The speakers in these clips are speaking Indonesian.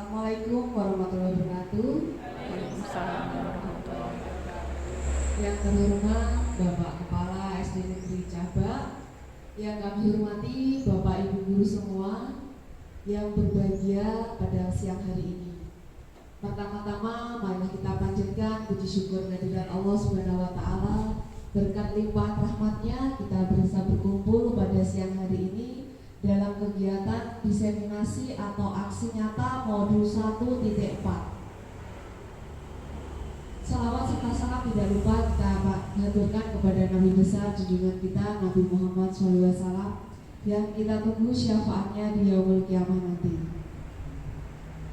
Assalamualaikum warahmatullahi wabarakatuh. Waalaikumsalam warahmatullahi wabarakatuh. Yang terhormat Bapak Kepala SD Negeri Cabak, yang kami hormati Bapak Ibu guru semua yang berbahagia pada siang hari ini. Pertama-tama marilah kita panjatkan puji syukur kehadirat Allah Subhanahu wa taala. Berkat limpah rahmatnya kita bisa berkumpul pada siang hari ini dalam kegiatan diseminasi atau aksi nyata modul 1.4. Salawat serta salam tidak lupa kita haturkan kepada Nabi besar junjungan kita Nabi Muhammad SAW yang kita tunggu syafaatnya di yaumul kiamah nanti.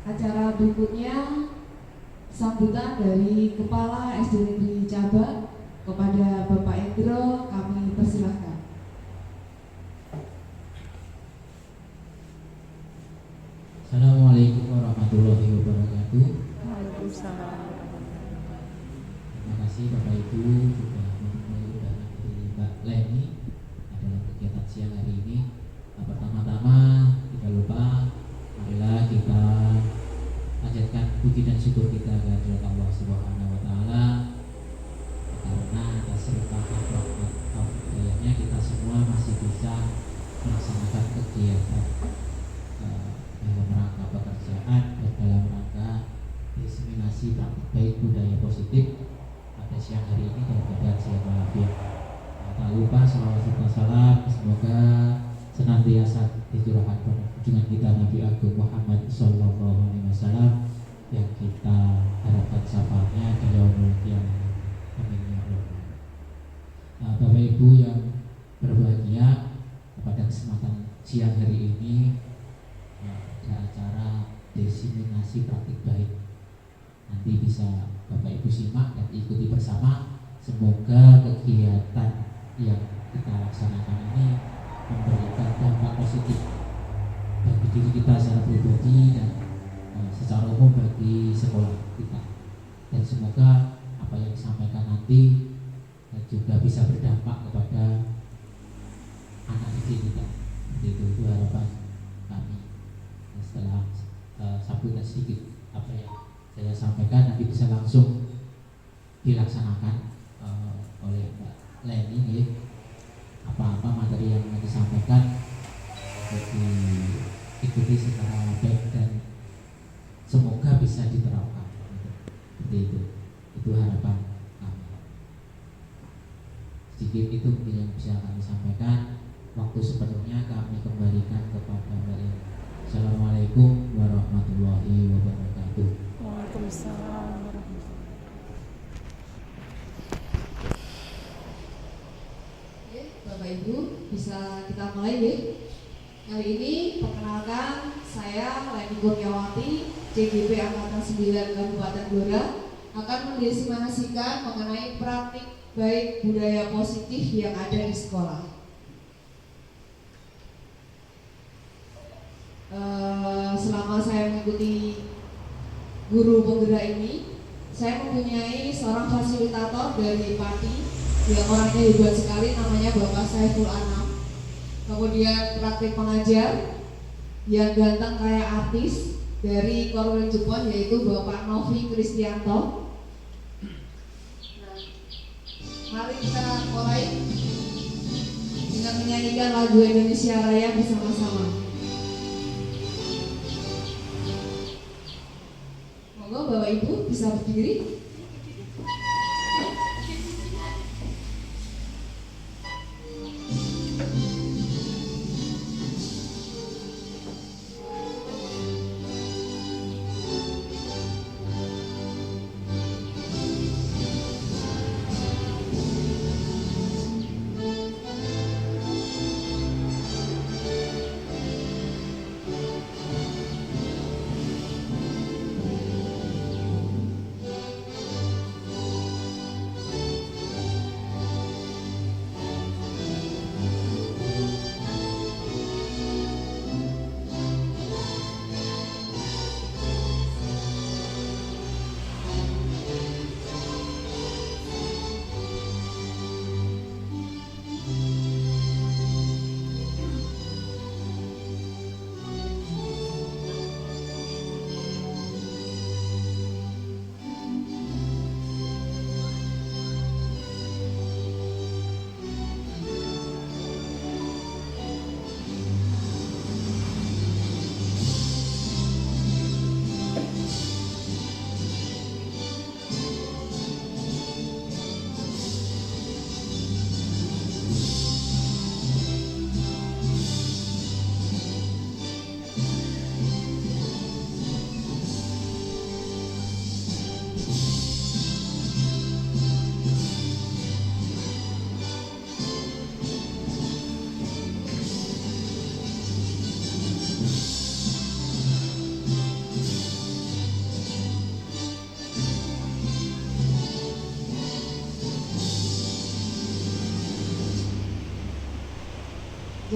Acara berikutnya sambutan dari Kepala SD Negeri Cabak kepada Bapak Endro, kami persilahkan. Assalamualaikum warahmatullahi wabarakatuh. Waalaikumsalam. Terima kasih Bapak Ibu sudah memenuhi undangan dari Mbak Leni dalam kegiatan siang hari ini. Pertama-tama tidak lupa marilah kita panjatkan puji dan syukur kita kehadirat Allah Subhanahu wa taala karena atas limpahan rahmat hidayahnya kita semua masih bisa melaksanakan kegiatan dalam rangka pekerjaan dan dalam rangka diseminasi praktik baik budaya positif pada siang hari ini dan pada siang walafiat. Tak lupa salawat serta salam semoga senantiasa dicurahkan pada junjungan kita Nabi Agung Muhammad Sallallahu Alaihi Wasallam yang kita harapkan syafaatnya di yaumul qiyamah. Amin ya Allah. Bapak Ibu yang berbahagia, pada kesempatan siang hari ini ada acara diseminasi praktik baik. Nanti bisa Bapak Ibu simak dan ikuti bersama. Semoga kegiatan yang kita laksanakan ini memberikan dampak positif bagi diri kita secara pribadi dan secara umum bagi sekolah kita. Dan semoga apa yang disampaikan nanti juga bisa berdampak kepada anak didik kita. Itu harapan kami. Setelah sambutan sedikit apa yang saya sampaikan nanti bisa langsung dilaksanakan oleh Mbak Leni ya. Apa-apa materi yang disampaikan diikuti secara baik dan semoga bisa diterapkan. Seperti itu harapan kami. Sedikit itu mungkin yang bisa kami sampaikan. Waktu sepenuhnya kami kembalikan kepada Mbak Leni. Assalamualaikum warahmatullahi wabarakatuh. Waalaikumsalam warahmatullahi Oke, Bapak Ibu bisa kita mulai ya. Kali ini perkenalkan saya Leni Kurniawati, CGP Angkatan 9 Kabupaten Blora akan mendesimasikan mengenai praktik baik budaya positif yang ada di sekolah. Selama saya mengikuti guru penggerak ini, saya mempunyai seorang fasilitator dari Pati yang orangnya hebat sekali, namanya Bapak Saiful Anam. Kemudian praktik pengajar yang ganteng kayak artis dari Korwil Jepun yaitu Bapak Novi Kristianto. Nah, mari kita mulai dengan menyanyikan lagu Indonesia Raya bersama-sama. Monggo Bapak Ibu bisa berdiri.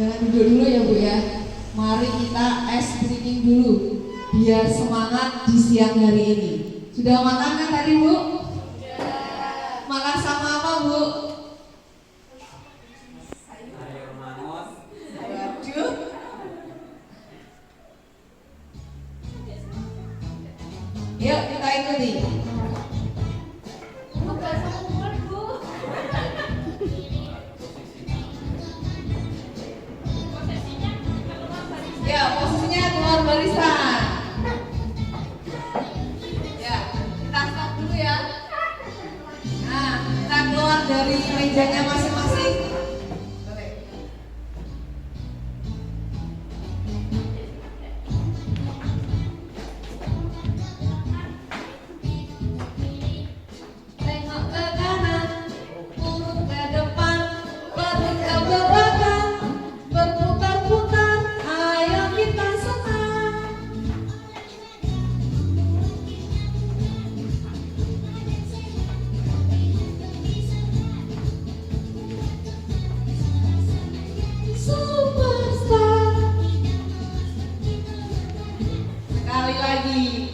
Jangan duduk dulu ya Bu ya. Mari kita ice breaking dulu biar semangat di siang hari ini. Sudah makan kan tadi Bu? Sudah. Makan sama apa Bu? Sayur mangut. Waduh. Yuk kita ikuti. Ya, posisinya keluar barisan. Ya, kita stop dulu ya. Nah, kita keluar dari mejanya masing-masing. Tengok ke kanan, urut ke depan, berputar ke belakang, berputar-putar, ayo kita senang. Superstar. Sekali lagi.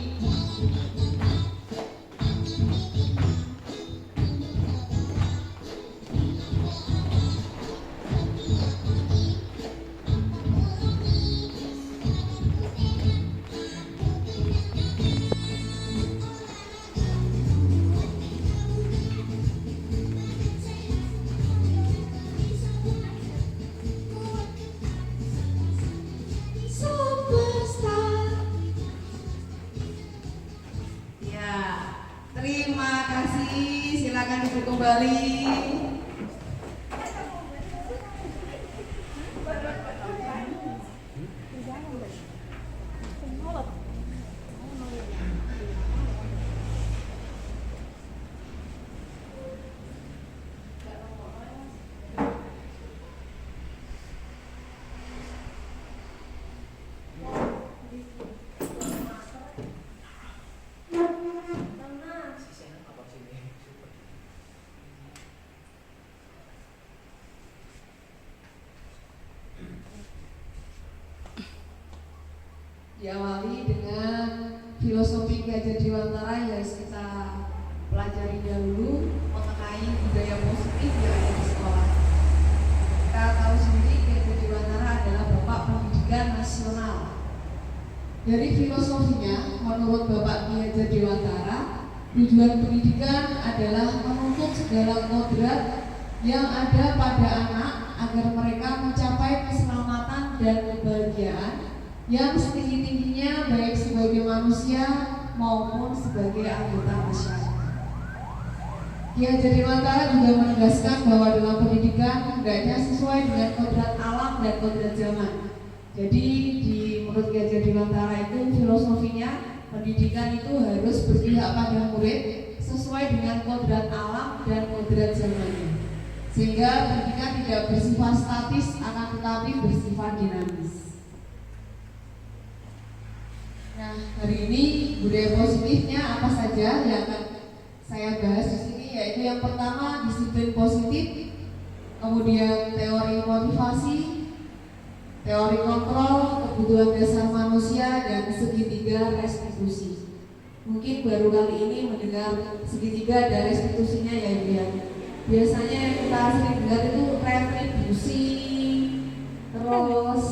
Superstar. Ya, terima kasih. Silakan duduk kembali. Diawali dengan filosofi Ki Hajar Dewantara yang harus kita pelajari dahulu mengenai budaya positif yang ada di sekolah. Kita tahu sendiri Ki Hajar Dewantara adalah Bapak Pendidikan Nasional. Dari filosofinya, menurut Bapak Ki Hajar Dewantara, tujuan pendidikan adalah menuntut segala kodrat yang ada pada anak agar mereka mencapai keselamatan dan kebahagiaan yang setinggi-tingginya baik sebagai manusia maupun sebagai anggota masyarakat. Ki Hajar Dewantara juga menegaskan bahwa dalam pendidikan hendaknya sesuai dengan kodrat alam dan kodrat zaman. Jadi menurut Ki Hajar Dewantara itu filosofinya pendidikan itu harus berpihak pada murid sesuai dengan kodrat alam dan kodrat zamannya. Sehingga pendidikan tidak bersifat statis akan tetapi bersifat dinamis. Nah, hari ini budaya positifnya apa saja yang akan saya bahas di sini, yaitu yang pertama disiplin positif, kemudian teori motivasi, teori kontrol, kebutuhan dasar manusia, dan segitiga restitusi. Mungkin baru kali ini mendengar segitiga dan restitusinya ya Ibu. Biasanya yang kita sering dengar itu retribusi, terus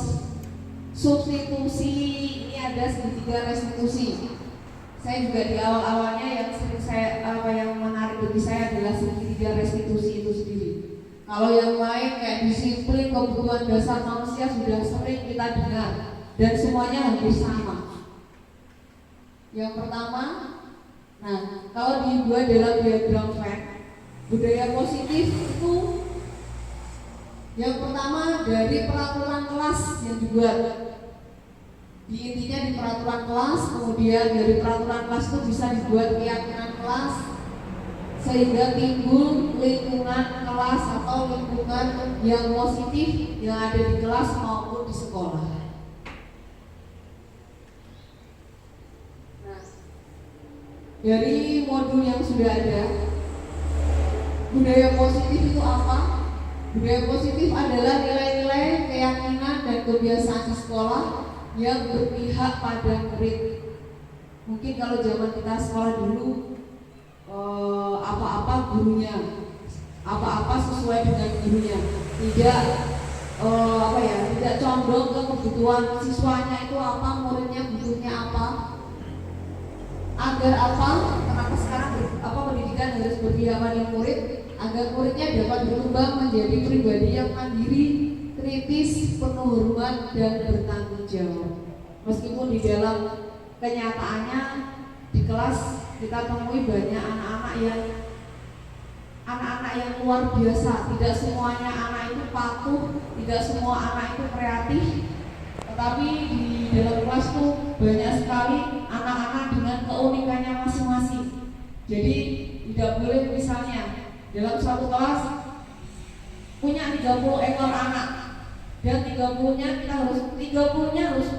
substitusi. Ada segitiga restitusi. Saya juga di awal-awalnya yang sering yang menarik bagi saya adalah segitiga restitusi itu sendiri. Kalau yang lain kayak disiplin, kebutuhan dasar manusia sudah sering kita dengar dan semuanya hampir sama. Yang pertama, nah kalau dibuat dalam diagram Venn, budaya positif itu yang pertama dari peraturan kelas yang dibuat. Intinya di peraturan kelas, kemudian dari peraturan kelas itu bisa dibuat keyakinan kelas sehingga timbul lingkungan kelas atau lingkungan yang positif yang ada di kelas maupun di sekolah. Nah, dari modul yang sudah ada, budaya positif itu apa? Budaya positif adalah nilai-nilai, keyakinan, dan kebiasaan di sekolah yang berpihak pada murid. Mungkin kalau zaman kita sekolah dulu, apa-apa gurunya, apa-apa sesuai dengan gurunya, tidak tidak condong ke kebutuhan siswanya itu apa, muridnya butuhnya apa, agar apa? Kenapa sekarang pendidikan harus berpihak pada murid, agar muridnya dapat berkembang menjadi pribadi yang mandiri, kritis, penuh hormat, dan bertanggung jawab. Meskipun di dalam kenyataannya di kelas kita temui banyak anak-anak yang luar biasa. Tidak semuanya anak itu patuh, tidak semua anak itu kreatif, tetapi di dalam kelas itu banyak sekali anak-anak dengan keunikannya masing-masing. Jadi tidak boleh misalnya dalam suatu kelas punya 30 ekor anak dan 30-nya harus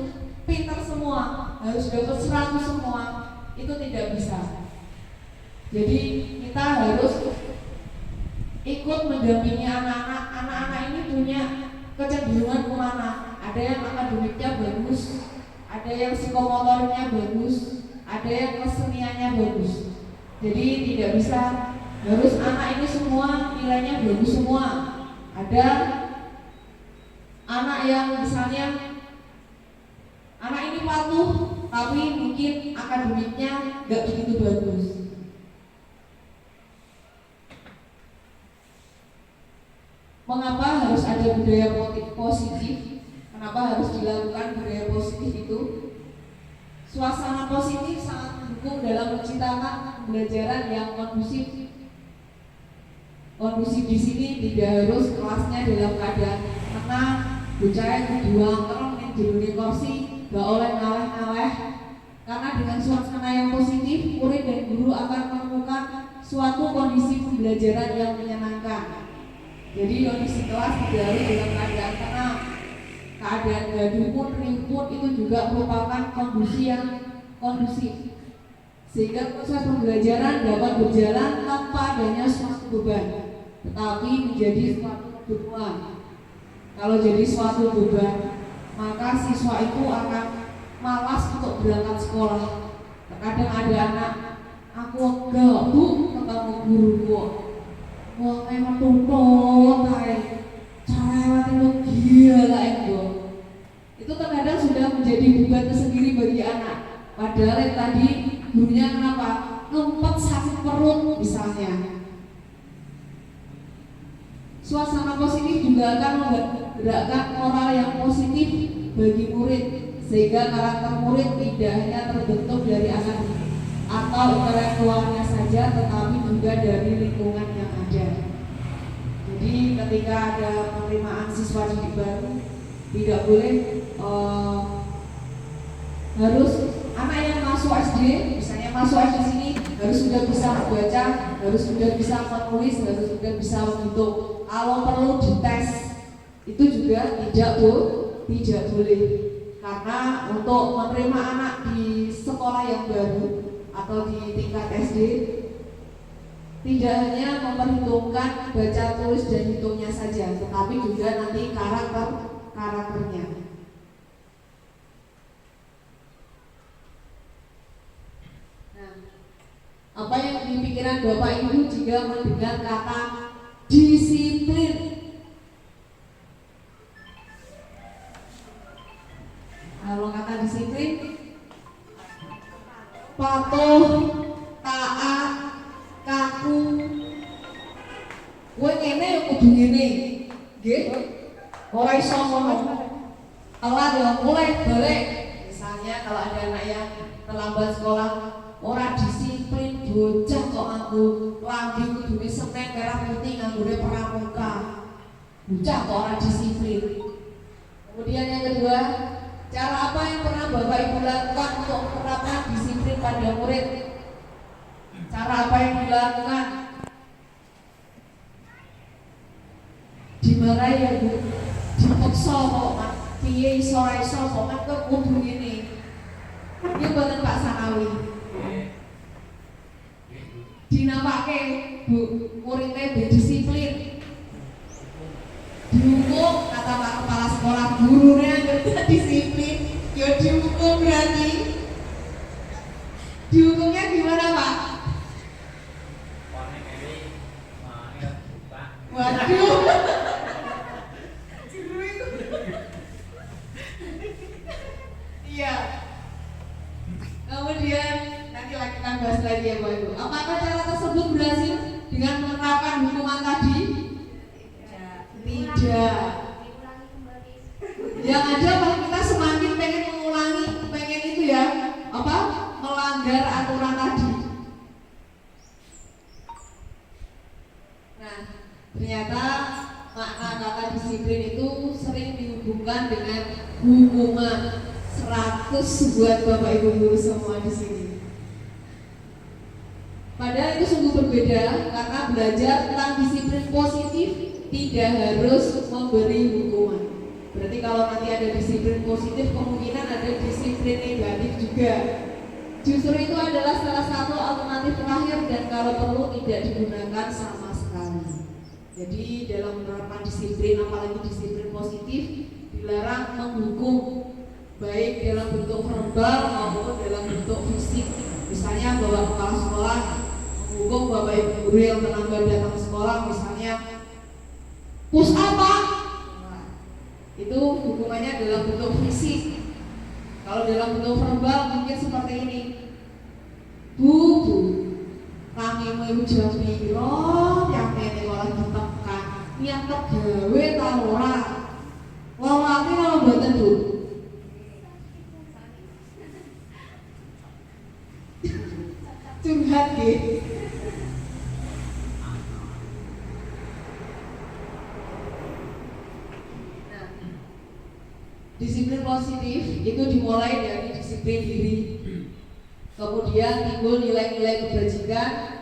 pintar semua, harus dapat 100 semua. Itu tidak bisa. Jadi kita harus ikut mendampingi anak-anak. Anak-anak ini punya kecenderungan kemana? Ada yang akademiknya bagus, ada yang psikomotornya bagus, ada yang keseniannya bagus. Jadi tidak bisa harus anak ini semua nilainya bagus semua. Ada anak yang misalnya anak ini patuh tapi mungkin akademiknya nggak begitu bagus. Mengapa harus ada budaya positif? Kenapa harus dilakukan budaya positif itu? Suasana positif sangat mendukung dalam menciptakan pembelajaran yang kondusif. Kondusif di sini tidak harus kelasnya dalam keadaan tenang, bocah dibuang terus di kursi, gak oleh ngaleh-ngaleh. Karena dengan suasana yang positif, murid dan guru akan menemukan suatu kondisi pembelajaran yang menyenangkan. Jadi kondisi kelas tidak harus dalam keadaan tenang. Keadaan gaduh pun, ribut itu juga merupakan kondisi yang kondusif, sehingga proses pembelajaran dapat berjalan tanpa adanya suatu beban, tetapi menjadi suatu kebutuhan. Kalau jadi suatu beban, maka siswa itu akan malas untuk berangkat sekolah. Terkadang ada anak, aku enggak bu ketemu guruku, wah emang tuntut cara itu gila itu. Itu terkadang sudah menjadi beban tersendiri bagi anak. Padahal yang tadi gurunya kenapa? Ngempet sakit perut misalnya. Suasana positif juga akan menggerakkan moral yang positif bagi murid, sehingga karakter murid tidak hanya terbentuk dari akademik atau intelektualnya saja, tetapi juga dari lingkungan yang ada. Jadi ketika ada penerimaan siswa didik baru, tidak boleh harus anak yang masuk SD, misalnya masuk SD sini harus sudah bisa membaca, harus sudah bisa menulis, harus sudah bisa menghitung. Kalau perlu dites, itu juga tidak boleh. Karena untuk menerima anak di sekolah yang baru atau di tingkat SD, tidak hanya memperhitungkan baca, tulis, dan hitungnya saja, tetapi juga nanti karakternya. Nah, apa yang di pikiran Bapak Ibu jika mendengar kata disiplin? Kalau kata disiplin, patuh, taat, kaku. Kowe ngene ya kudu ngene. Nggih. Ora iso ngono. Telat ya mulai balik. Misalnya kalau ada anak yang terlambat sekolah, ora disiplin, bocah kok nganggo lambi kudune semen merah putih nganggone pramuka. Bocah kok ora disiplin. Kemudian yang kedua, cara apa yang pernah Bapak Ibu lakukan untuk menerapkan disiplin pada murid? Cara apa yang dilakukan? Dimarahi ya Bu, dipaksa kok, piye iso ora iso kok kan kudu ngene. Iki mboten Pak Sanawi. Dinapake Bu, muridnya berdisiplin. sekolah gurunya nggak disiplin, ya dihukum berarti. Dihukumnya gimana Pak? Waduh. Iya. Kemudian nanti kita bahas lagi ya Pak Ibu. Apakah cara tersebut berhasil dengan menerapkan hukuman tadi? Tidak. Yang ada kalau kita semakin pengen mengulangi, pengen itu ya, apa? Melanggar aturan tadi. Nah, ternyata makna kata disiplin itu sering dihubungkan dengan hukuman 100 buat Bapak Ibu guru semua di sini. Padahal itu sungguh berbeda karena belajar tentang disiplin positif tidak harus memberi hukuman. Berarti kalau nanti ada disiplin positif, kemungkinan ada disiplin negatif juga. Justru itu adalah salah satu alternatif terakhir dan kalau perlu tidak digunakan sama sekali. Jadi dalam menerapkan disiplin, apalagi disiplin positif, dilarang menghukum baik dalam bentuk verbal maupun dalam bentuk fisik. Misalnya bawa kepala sekolah menghukum Bapak Ibu guru yang terlambat datang ke sekolah, misalnya push apa? Itu hukumannya dalam bentuk fisik. Kalau dalam bentuk verbal mungkin seperti ini. Bu, kami mau jam piro yang ini malah ditekan. Niat gawe ta ora? Lawake kalau mboten Bu. Curhat nggih. Disiplin positif itu dimulai dari disiplin diri. Kemudian timbul nilai-nilai kebajikan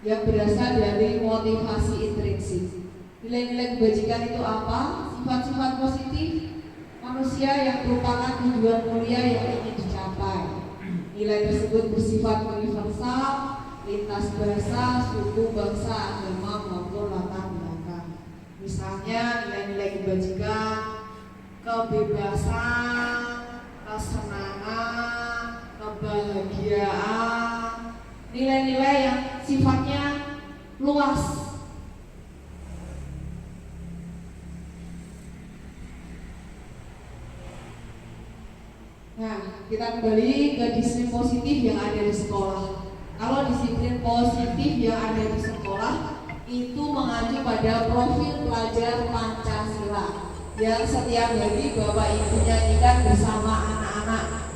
yang berasal dari motivasi intrinsik. Nilai-nilai kebajikan itu apa? Sifat-sifat positif manusia yang merupakan tujuan mulia yang ingin dicapai. Nilai tersebut bersifat universal, lintas bahasa, suku, bangsa, agama maupun latar belakang. Misalnya nilai-nilai kebajikan, kebebasan, kesenangan, kebahagiaan, nilai-nilai yang sifatnya luas. Nah, kita kembali ke disiplin positif yang ada di sekolah. Kalau disiplin positif yang ada di sekolah itu mengacu pada profil pelajar Pancasila yang setiap hari Bapak Ibu nyanyikan bersama anak-anak.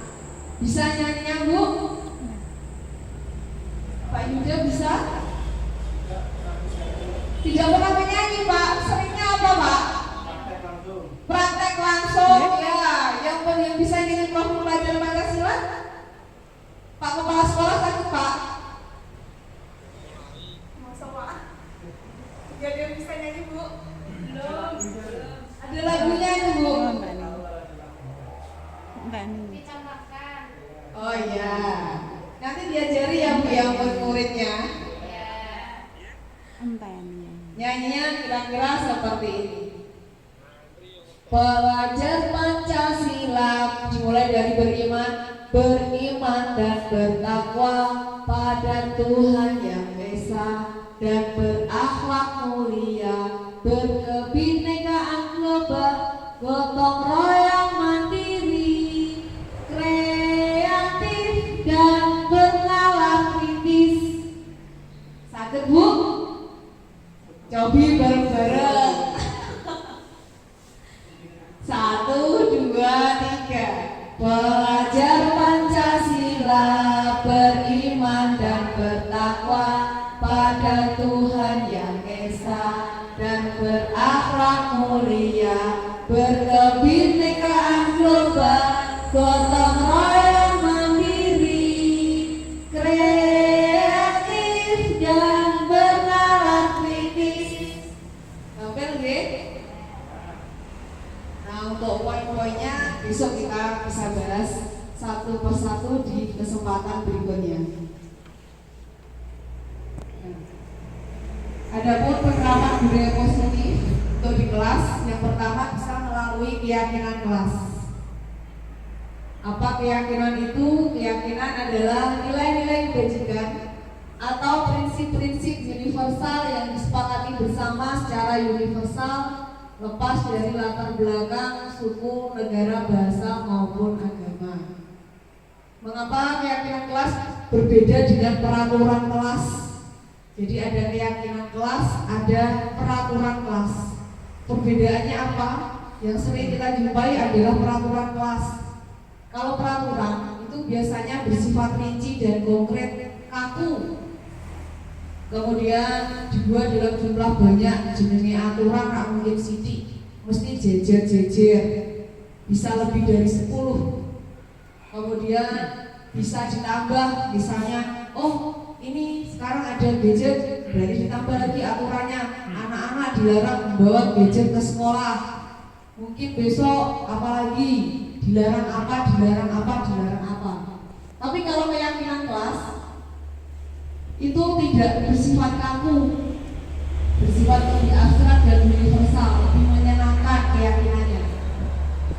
Bisa nyanyinya Bu? Pak Yuda bisa? Tidak pernah menyanyi Pak. Seringnya apa Pak? Praktek langsung. Ya, yang bisa nyanyi profil pelajar Pancasila? Pak Kepala Sekolah sakit Pak? Masa Pak? Tidak ada yang bisa nyanyi Bu? Belum. Ada lagunya itu Bu. Oh iya. Nanti diajari ya Bu yang murid-muridnya. Nyanyinya kira-kira seperti ini. Pelajar Pancasila dimulai dari beriman dan bertakwa pada Tuhan Yang Esa dan berakhlak mulia, berkebinekaan global, gotong royong mandiri, kreatif dan bernalar kritis. Sakit Bu? Cobi bareng-bareng. 1, 2, 3. Pelajar Pancasila beriman dan bertakwa pada Tuhan Yang Esa dan berakhlak mulia, berkebinekaan global, gotong royong mandiri, kreatif dan bernalar kritis. Sampai nggih? Nah, untuk poin-poinnya besok kita bisa bahas satu persatu di kesempatan berikutnya. Adapun penerapan budaya positif untuk di kelas, yang pertama bisa melalui keyakinan kelas. Apa keyakinan itu? Keyakinan adalah nilai-nilai kebajikan atau prinsip-prinsip universal yang disepakati bersama secara universal, lepas dari latar belakang, suku, negara, bahasa maupun agama. Mengapa keyakinan kelas berbeda dengan peraturan kelas? Jadi ada keyakinan kelas, ada peraturan kelas. Perbedaannya apa? Yang sering kita jumpai adalah peraturan kelas. Kalau peraturan itu biasanya bersifat rinci dan konkret, kaku. Kemudian dibuat dalam jumlah banyak, jenenge aturan tak mungkin sithik, mesti jejer-jejer, bisa lebih dari 10. Kemudian bisa ditambah, misalnya, oh ini sekarang ada gadget, berarti ditambah lagi aturannya, anak-anak dilarang membawa gadget ke sekolah. Mungkin besok apalagi dilarang apa, dilarang apa, dilarang apa. Tapi kalau keyakinan kelas itu tidak bersifat kaku, bersifat lebih abstrak dan universal, lebih menyenangkan keyakinannya.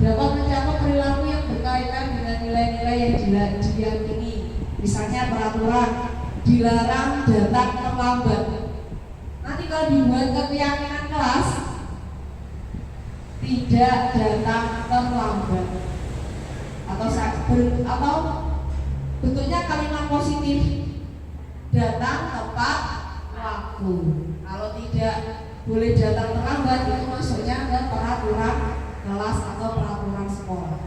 Dapat mencakup perilaku yang berkaitan dengan nilai-nilai yang diyakini. Misalnya peraturan dilarang datang terlambat. Nanti kalau dibuat ke keyakinan kelas, tidak datang terlambat, atau bentuknya kalimat positif, datang tepat waktu. Kalau tidak boleh datang terlambat, itu masuknya ke peraturan kelas atau peraturan sekolah.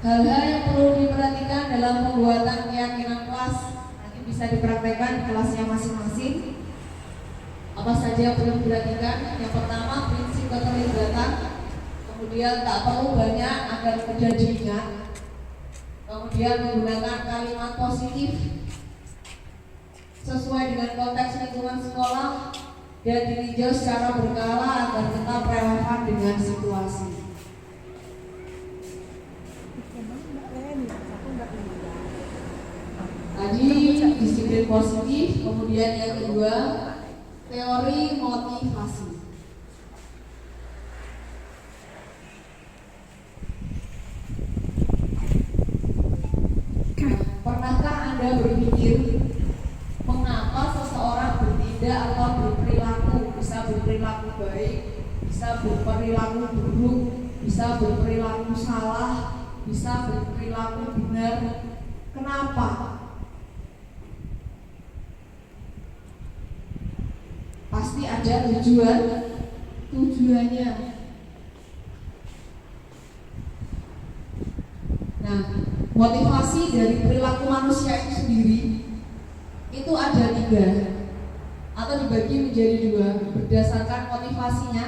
Hal-hal yang perlu diperhatikan dalam pembuatan keyakinan kelas nanti bisa dipraktekkan di kelasnya masing-masing. Apa saja yang perlu diperhatikan? Yang pertama, prinsip keterlibatan. Kemudian tak perlu banyak agar mudah diingat. Kemudian menggunakan kalimat positif sesuai dengan konteks lingkungan sekolah dan dininjau secara berkala agar tetap relevan dengan situasi. Tadi disiplin positif, kemudian yang kedua teori motivasi. Pernahkah Anda berpikir mengapa seseorang bertindak atau berperilaku, bisa berperilaku baik, bisa berperilaku buruk, bisa berperilaku salah, bisa berperilaku benar? Kenapa? Pasti ada tujuannya. Nah, motivasi dari perilaku manusia itu sendiri itu ada 3 atau dibagi menjadi 2 berdasarkan motivasinya.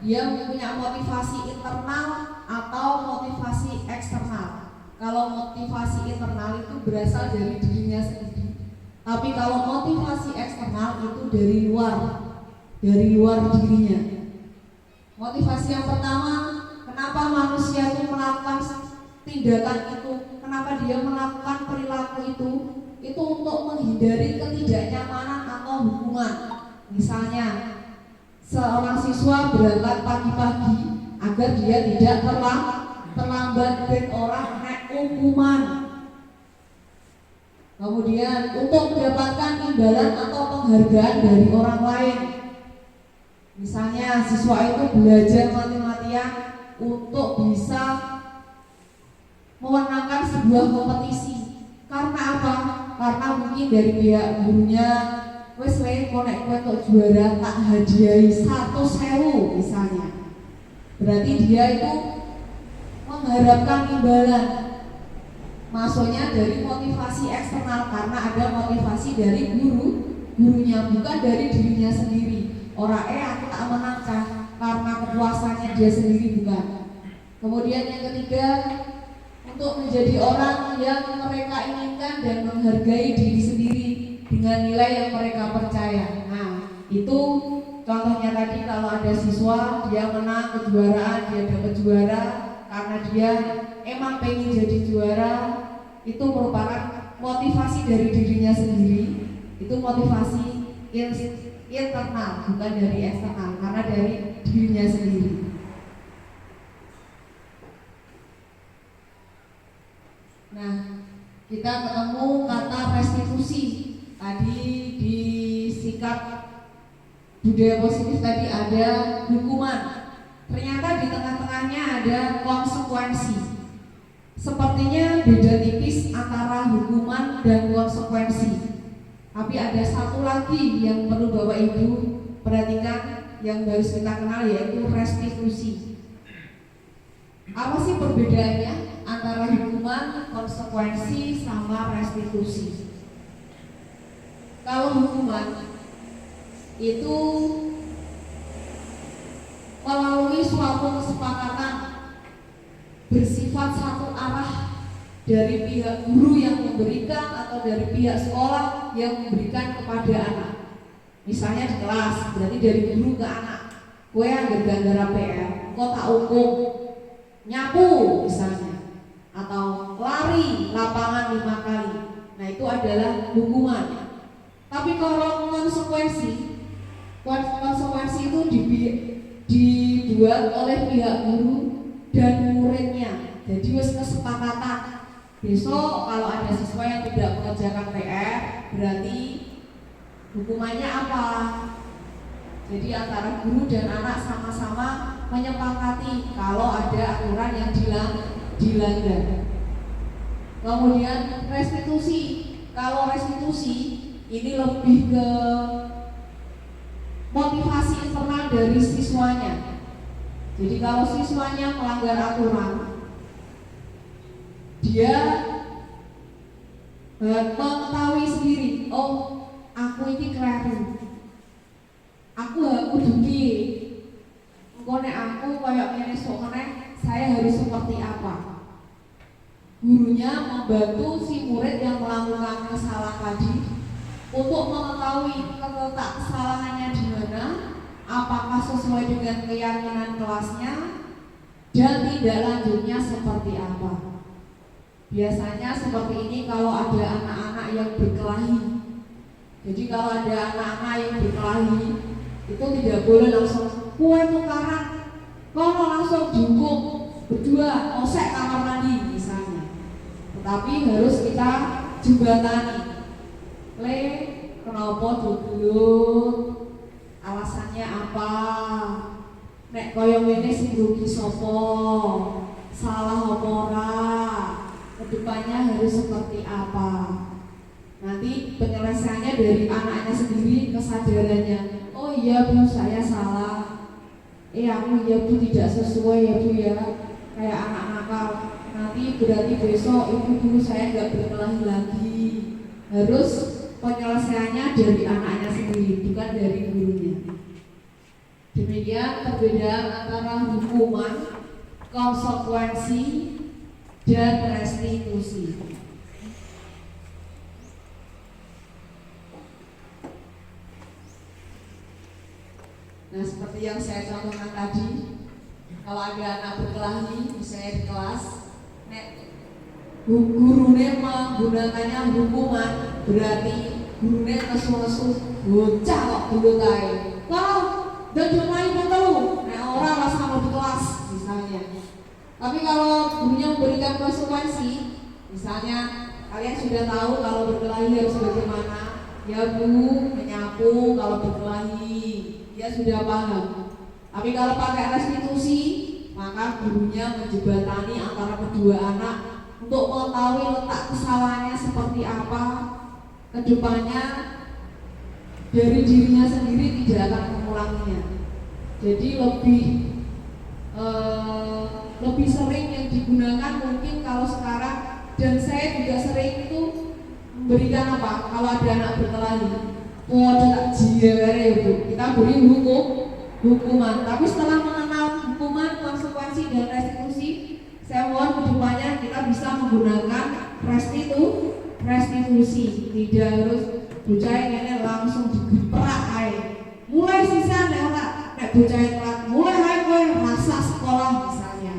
Dia punya motivasi internal atau motivasi eksternal. Kalau motivasi internal itu berasal dari dirinya sendiri, tapi kalau motivasi eksternal itu dari luar dirinya. Motivasi yang pertama, kenapa manusia itu melakukan tindakan itu, kenapa dia melakukan perilaku itu untuk menghindari ketidaknyamanan atau hukuman. Misalnya seorang siswa berangkat pagi-pagi agar dia tidak terlambat dan orang naik hukuman. Kemudian untuk mendapatkan imbalan atau penghargaan dari orang lain. Misalnya siswa itu belajar mati-matian untuk bisa memenangkan sebuah kompetisi. Karena apa? Karena mungkin dari pihak gurunya, wes konek untuk juara tak hadiahi 1.000 misalnya. Berarti dia itu mengharapkan imbalan. Masuknya dari motivasi eksternal karena ada motivasi dari gurunya, bukan dari dirinya sendiri. Orang aku tak menangkan karena kepuasannya dia sendiri, bukan. Kemudian yang ketiga, untuk menjadi orang yang mereka inginkan dan menghargai diri sendiri dengan nilai yang mereka percaya. Nah, itu contohnya tadi kalau ada siswa dia menang kejuaraan, dia dapat juara karena dia emang pengen jadi juara, itu merupakan motivasi dari dirinya sendiri. Itu motivasi internal, bukan dari eksternal, karena dari dirinya sendiri. Nah, kita ketemu kata restitusi tadi di sikap budaya positif tadi ada hukuman. Ternyata di tengah-tengahnya ada konsekuensi. Sepertinya beda tipis antara hukuman dan konsekuensi. Tapi ada satu lagi yang perlu Bapak Ibu perhatikan yang harus kita kenal, yaitu restitusi. Apa sih perbedaannya antara hukuman, konsekuensi, sama restitusi? Kalau hukuman itu melalui suatu kesepakatan bersifat satu arah dari pihak guru yang memberikan atau dari pihak sekolah yang memberikan kepada anak. Misalnya di kelas, berarti dari guru ke anak. Kowe anggar gara-gara PR, kok tak hukum nyapu misalnya, atau lari lapangan 5 kali. Nah, itu adalah hukuman. Tapi kalau konsekuensi itu dibuat oleh pihak guru dan muridnya. Jadi wis kesepakatan. Besok kalau ada siswa yang tidak mengerjakan PR, berarti hukumannya apa? Jadi antara guru dan anak sama-sama menyepakati kalau ada aturan yang dilanggar. Kemudian restitusi. Kalau restitusi ini lebih ke motivasi internal dari siswanya. Jadi kalau siswanya melanggar aturan, dia mengetahui sendiri, oh aku ini keliru, aku dugi, engkone aku kayak ngene sok meneh, saya harus seperti apa? Gurunya membantu si murid yang melakukan kesalahan tadi untuk mengetahui letak kesalahannya di mana, apakah sesuai dengan keyakinan kelasnya, dan tindak lanjutnya seperti apa. Biasanya seperti ini kalau ada anak-anak yang berkelahi. Jadi kalau ada anak-anak yang berkelahi, itu tidak boleh langsung kue tukaran, kono langsung dihukum berdua, osek kamar mandi misalnya. Tetapi harus kita jembatani. Kenapa duduk? Alasannya apa? Nek koyo ngene sing rugi sapa? Salah apa ora? Kedepannya harus seperti apa? Nanti penyelesaiannya dari anaknya sendiri, kesadarannya. Oh iya Bu, saya salah. Aku iya Bu, tidak sesuai ya Bu ya. Kayak anak nakal. Nanti berarti besok ibu guru saya nggak berkelahi lagi. Harus penyelesaiannya dari anaknya sendiri, bukan dari gurunya. Demikian perbedaan antara hukuman, konsekuensi, dan restitusi. Nah, seperti yang saya contohkan tadi, kalau ada anak berkelahi, misalnya di kelas, gurunya menggunakannya hukuman, berarti gurunya nesu-nesu bocah kok dulu kae. Kau dan main betul, orang rasa mau di kelas misalnya. Tapi kalau gurunya memberikan konsekuensi, misalnya kalian sudah tahu kalau berkelahi harus bagaimana, ya Bu, menyapu kalau berkelahi, dia sudah paham. Tapi kalau pakai restitusi, maka gurunya menjembatani antara kedua anak untuk mengetahui letak kesalahannya seperti apa, kedepannya dari dirinya sendiri tidak akan mengulanginya. Jadi lebih sering yang digunakan mungkin kalau sekarang, dan saya juga sering itu memberikan apa? Kalau ada anak berkelahi, tak jiwere Bu, kita beri hukuman. Tapi setelah mengenal hukuman, konsekuensi dan restitusi, saya mohon kedepannya kita bisa menggunakan restitusi. Tidak harus bocah ini langsung digeprak ae. Mulai sisa nek bocah telat, mulai ae kowe rasa sekolah misalnya.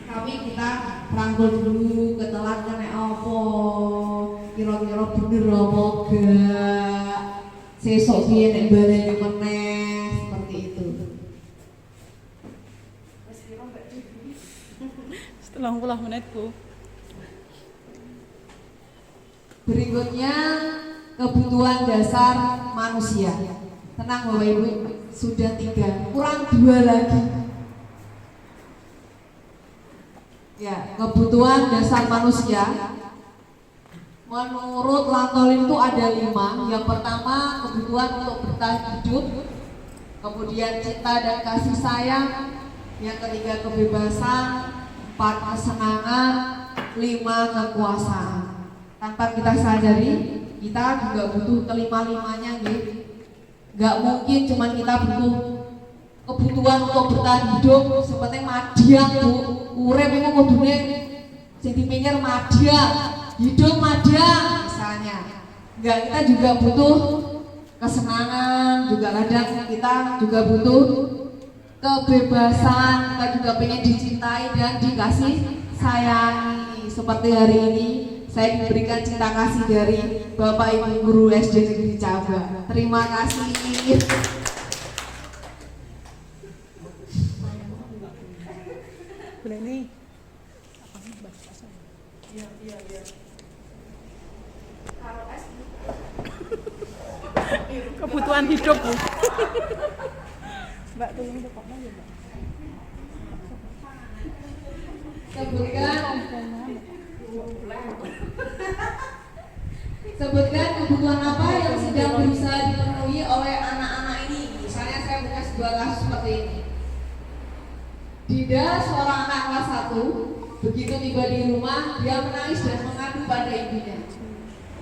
Tapi kita rangkul dulu ketelat nek apa, kira-kira bener apa enggak. sesok piye nek baleni meneh seperti itu. Setelah 10 menit, Bu. Berikutnya kebutuhan dasar manusia. Tenang Bapak Ibu, sudah 3, kurang 2 lagi. Ya, kebutuhan dasar manusia. Menurut Lantolin itu ada 5. Yang pertama kebutuhan untuk bertahan hidup, kemudian cinta dan kasih sayang, yang ketiga kebebasan, 4 kesenangan, 5 kekuasaan. Tanpa kita sadari, kita juga butuh kelima-limanya gitu. Gak mungkin cuman kita butuh kebutuhan untuk bertahan hidup, seperti madya Bu. Urip itu kudune sing dipikir madya, hidup madya misalnya. Enggak, kita juga butuh kesenangan, juga kadang kita juga butuh kebebasan, kita juga pengen dicintai dan dikasih sayangi. Seperti hari ini saya diberikan cinta kasih dari Bapak Ibu Guru SD Negeri Caba. Terima kasih. Boleh nih. Kebutuhan hidup, Bu. Mbak, tolong dekatnya ya, Mbak. Sebutkan kebutuhan apa yang sedang berusaha dipenuhi oleh anak-anak ini. Misalnya saya punya sebuah kasus seperti ini. Dida, seorang anak kelas 1, begitu tiba di rumah, dia menangis dan mengadu pada ibunya.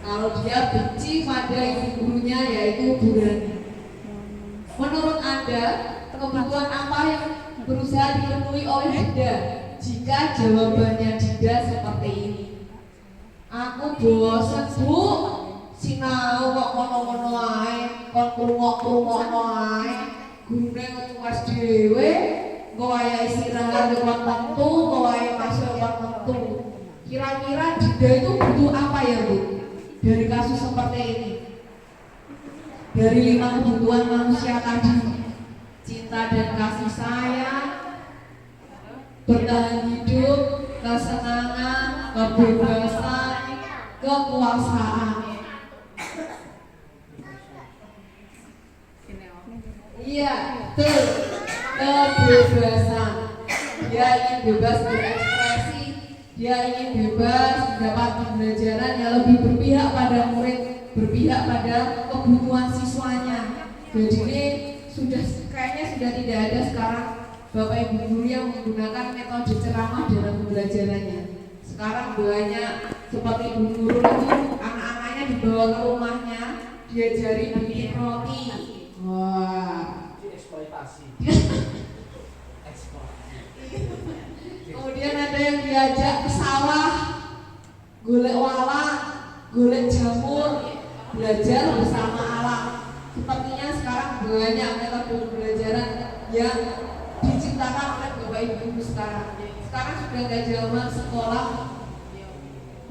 Kalau dia benci pada ibu gurunya, yaitu Bu Rani. Menurut Anda, kebutuhan apa yang berusaha dipenuhi oleh Dida? Jika jawabannya Dida seperti ini. Aku bosan Bu, sinau kok ngono-ngono ae, kon krungu-krungono ae, gurune ngecuas dhewe, engko wayahe istirahat wong tentu, engko wayahe masuk wong tentu. Kira-kira Dida itu butuh apa ya Bu? Dari kasus seperti ini. Dari 5 kebutuhan manusia tadi, cinta dan kasih sayang, bertahan hidup, kesenangan, kebebasan, kekuasaan. Iya, betul. Kebebasan. Dia ingin bebas berekspresi, dia ingin bebas mendapat pembelajaran yang lebih berpihak pada murid, berpihak pada kebutuhan siswanya. Jadi ini kayaknya sudah tidak ada sekarang Bapak Ibu guru yang menggunakan metode ceramah dalam pembelajarannya. Sekarang banyak seperti ibu guru itu anak-anaknya dibawa ke rumahnya, diajari bikin roti. Wah, eksploitasi. Kemudian ada yang diajak ke sawah, golek walang, golek jamur, belajar bersama alam. Sepertinya sekarang banyak metode pembelajaran yang diciptakan oleh Bapak Ibu sekarang. Sekarang sudah nggak zaman sekolah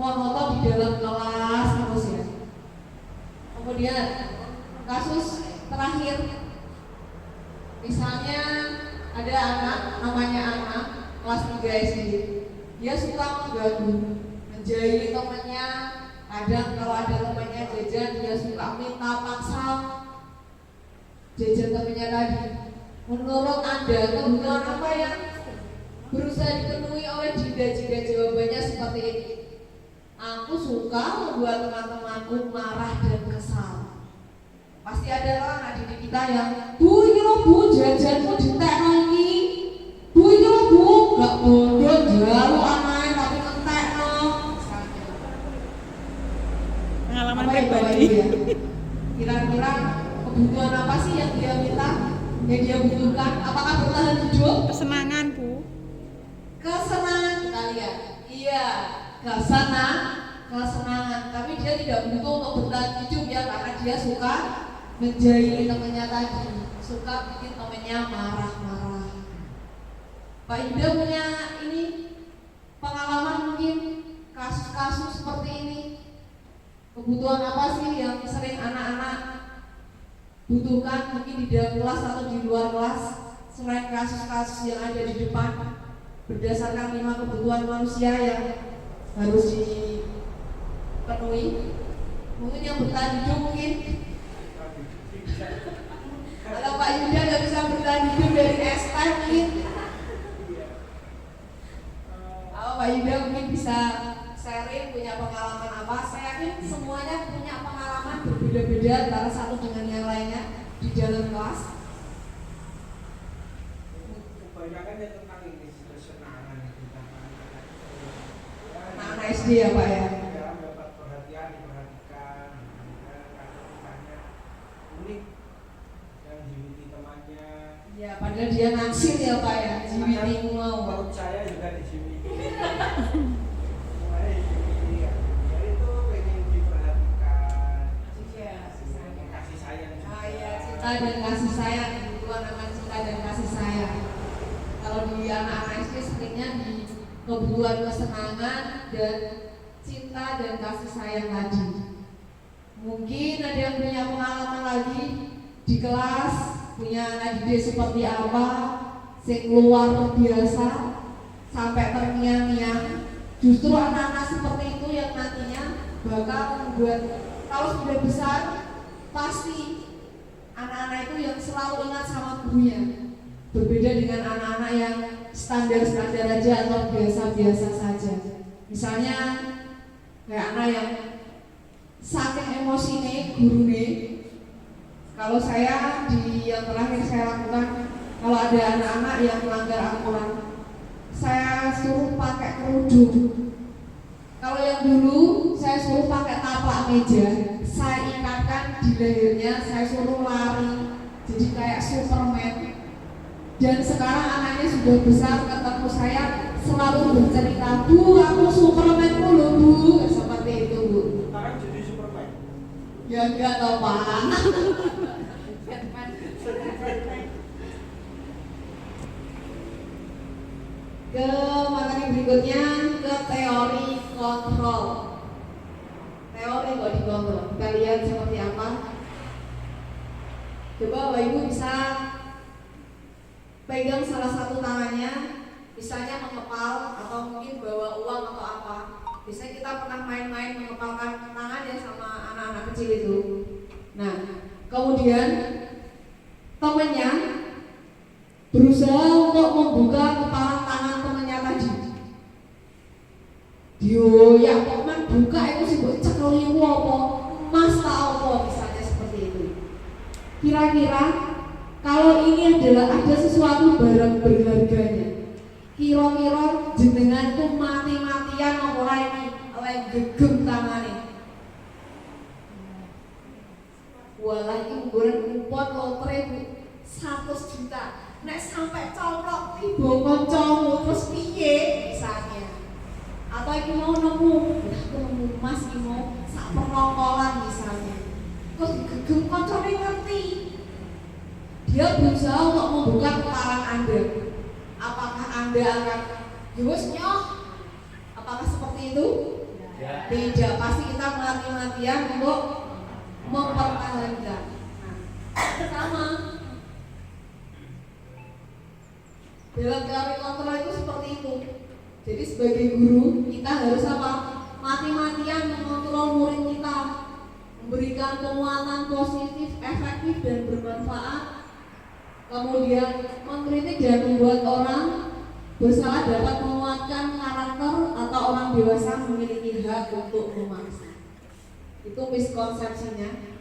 monoton di dalam kelas terus ya. Kemudian kasus terakhir, misalnya ada anak, namanya anak kelas 3 SD, dia suka mengganggu, menjahili temannya. Kadang kalau ada temannya jajan, dia suka minta paksa jajan temannya tadi. Menurut Anda, kebutuhan apa yang berusaha dipenuhi oleh Dida jika jawabannya seperti ini? Aku suka membuat teman-temanku marah dan kesal. Pasti ada anak didik kita yang, Bu, ini loh Bu, jajanmu ditekno iki. Bu, ini loh Bu, gak bodoh jaluk anaknya tapi ngetekno. Pengalaman Apa ya, Bapak pribadi. Ibu ya? Kira-kira kebutuhan apa sih yang dia minta, yang dia butuhkan? Apakah bertahan hidup? Kesenangan, Bu. Kesenangan kita lihat, iya, kesenangan. Tapi dia tidak butuh untuk bertahan hidup ya, karena dia suka menjahili temannya tadi, suka bikin temannya marah-marah. Pak Ida punya ini pengalaman mungkin kasus-kasus seperti ini. Kebutuhan apa sih yang sering anak-anak butuhkan mungkin di dalam kelas atau di luar kelas, selain kasus-kasus yang ada di depan, berdasarkan 5 kebutuhan manusia yang harus dipenuhi. Mungkin yang bertahan hidup mungkin kalau Pak Yuda nggak bisa bertahan hidup dari ST mungkin, kalau Pak Yuda mungkin bisa sharing punya pengalaman apa. Saya yakin semuanya punya pengalaman berbeda-beda antara satu dengan yang lainnya di dalam kelas. Kebanyakan ya tentang ini kesenangan tentang Anak SD ya Pak ya. dalam dapat perhatian, diperhatikan, misalnya unik yang dimiliki temannya. Ya padahal dia naksir ya Pak ya, jiwiti mau. Perut saya juga dimiliki. Mulai dimiliki ya itu pengen diperhatikan. Iya, Kasih sayang. cinta dan kasih sayang, kebutuhan akan cinta dan kasih sayang. Kalau di anak-anak SD seringnya di kebutuhan kesenangan dan cinta dan kasih sayang tadi. Mungkin ada yang punya pengalaman lagi di kelas, punya anak didik seperti apa, sing luar biasa sampai terngiang-ngiang. Justru anak-anak seperti itu yang nantinya bakal membuat, kalau sudah besar pasti anak-anak itu yang selalu ingat sama gurunya. Berbeda dengan anak-anak yang standar-standar aja atau biasa-biasa saja. Misalnya kayak anak yang saking emosinya gurune. Kalau saya di yang terakhir saya lakukan, kalau ada anak-anak yang melanggar aturan, saya suruh pakai kerudung. Kalau yang dulu saya suruh pakai taplak meja, saya ikatkan di lehernya, saya suruh lari, jadi kayak Superman. Dan sekarang anaknya sudah besar, ketemu saya selalu bercerita, Bu, aku Superman loh Bu, seperti itu Bu. Sekarang jadi Superman. Ya enggak tau Pak. Ke materi berikutnya, ke teori kontrol. Teori kok dikontrol, kita lihat seperti apa. Coba Bapak Ibu bisa pegang salah satu tangannya, misalnya mengepal atau mungkin bawa uang atau apa. Biasanya kita pernah main-main mengepalkan tangan ya sama anak-anak kecil itu. Nah, kemudian temannya berusaha untuk membuka kepala tangan temannya tadi. Ya, teman buka itu sih buat cekeli apa, emas tak apa, misalnya seperti itu. Kira-kira kalau ini adalah ada sesuatu barang berharganya, kira-kira jenengan tuh mati-matian ora ini oleh gegem tangane. Walah iki nggon kupon lotre 100 juta. Nek sampai colok tiba kancamu terus piye misalnya. Atau iki mau nemu, aku nemu emas iki mau sak perlongkolan misalnya. Kok digegem kancane ngerti. Dia berusaha untuk membuka kepala Anda. Apakah Anda akan wis nyoh? Apakah seperti itu? Ya. Tidak, pasti kita mati-matian untuk mempertahankan. Nah, sama. Dalam teori kontrol itu seperti itu. Jadi sebagai guru kita harus apa? Mati-matian mengontrol murid kita, memberikan penguatan positif, efektif dan bermanfaat. Kemudian mengkritik dan membuat orang bersalah dapat menguatkan karakter atau orang dewasa memiliki hak untuk memaksa. Itu miskonsepsinya.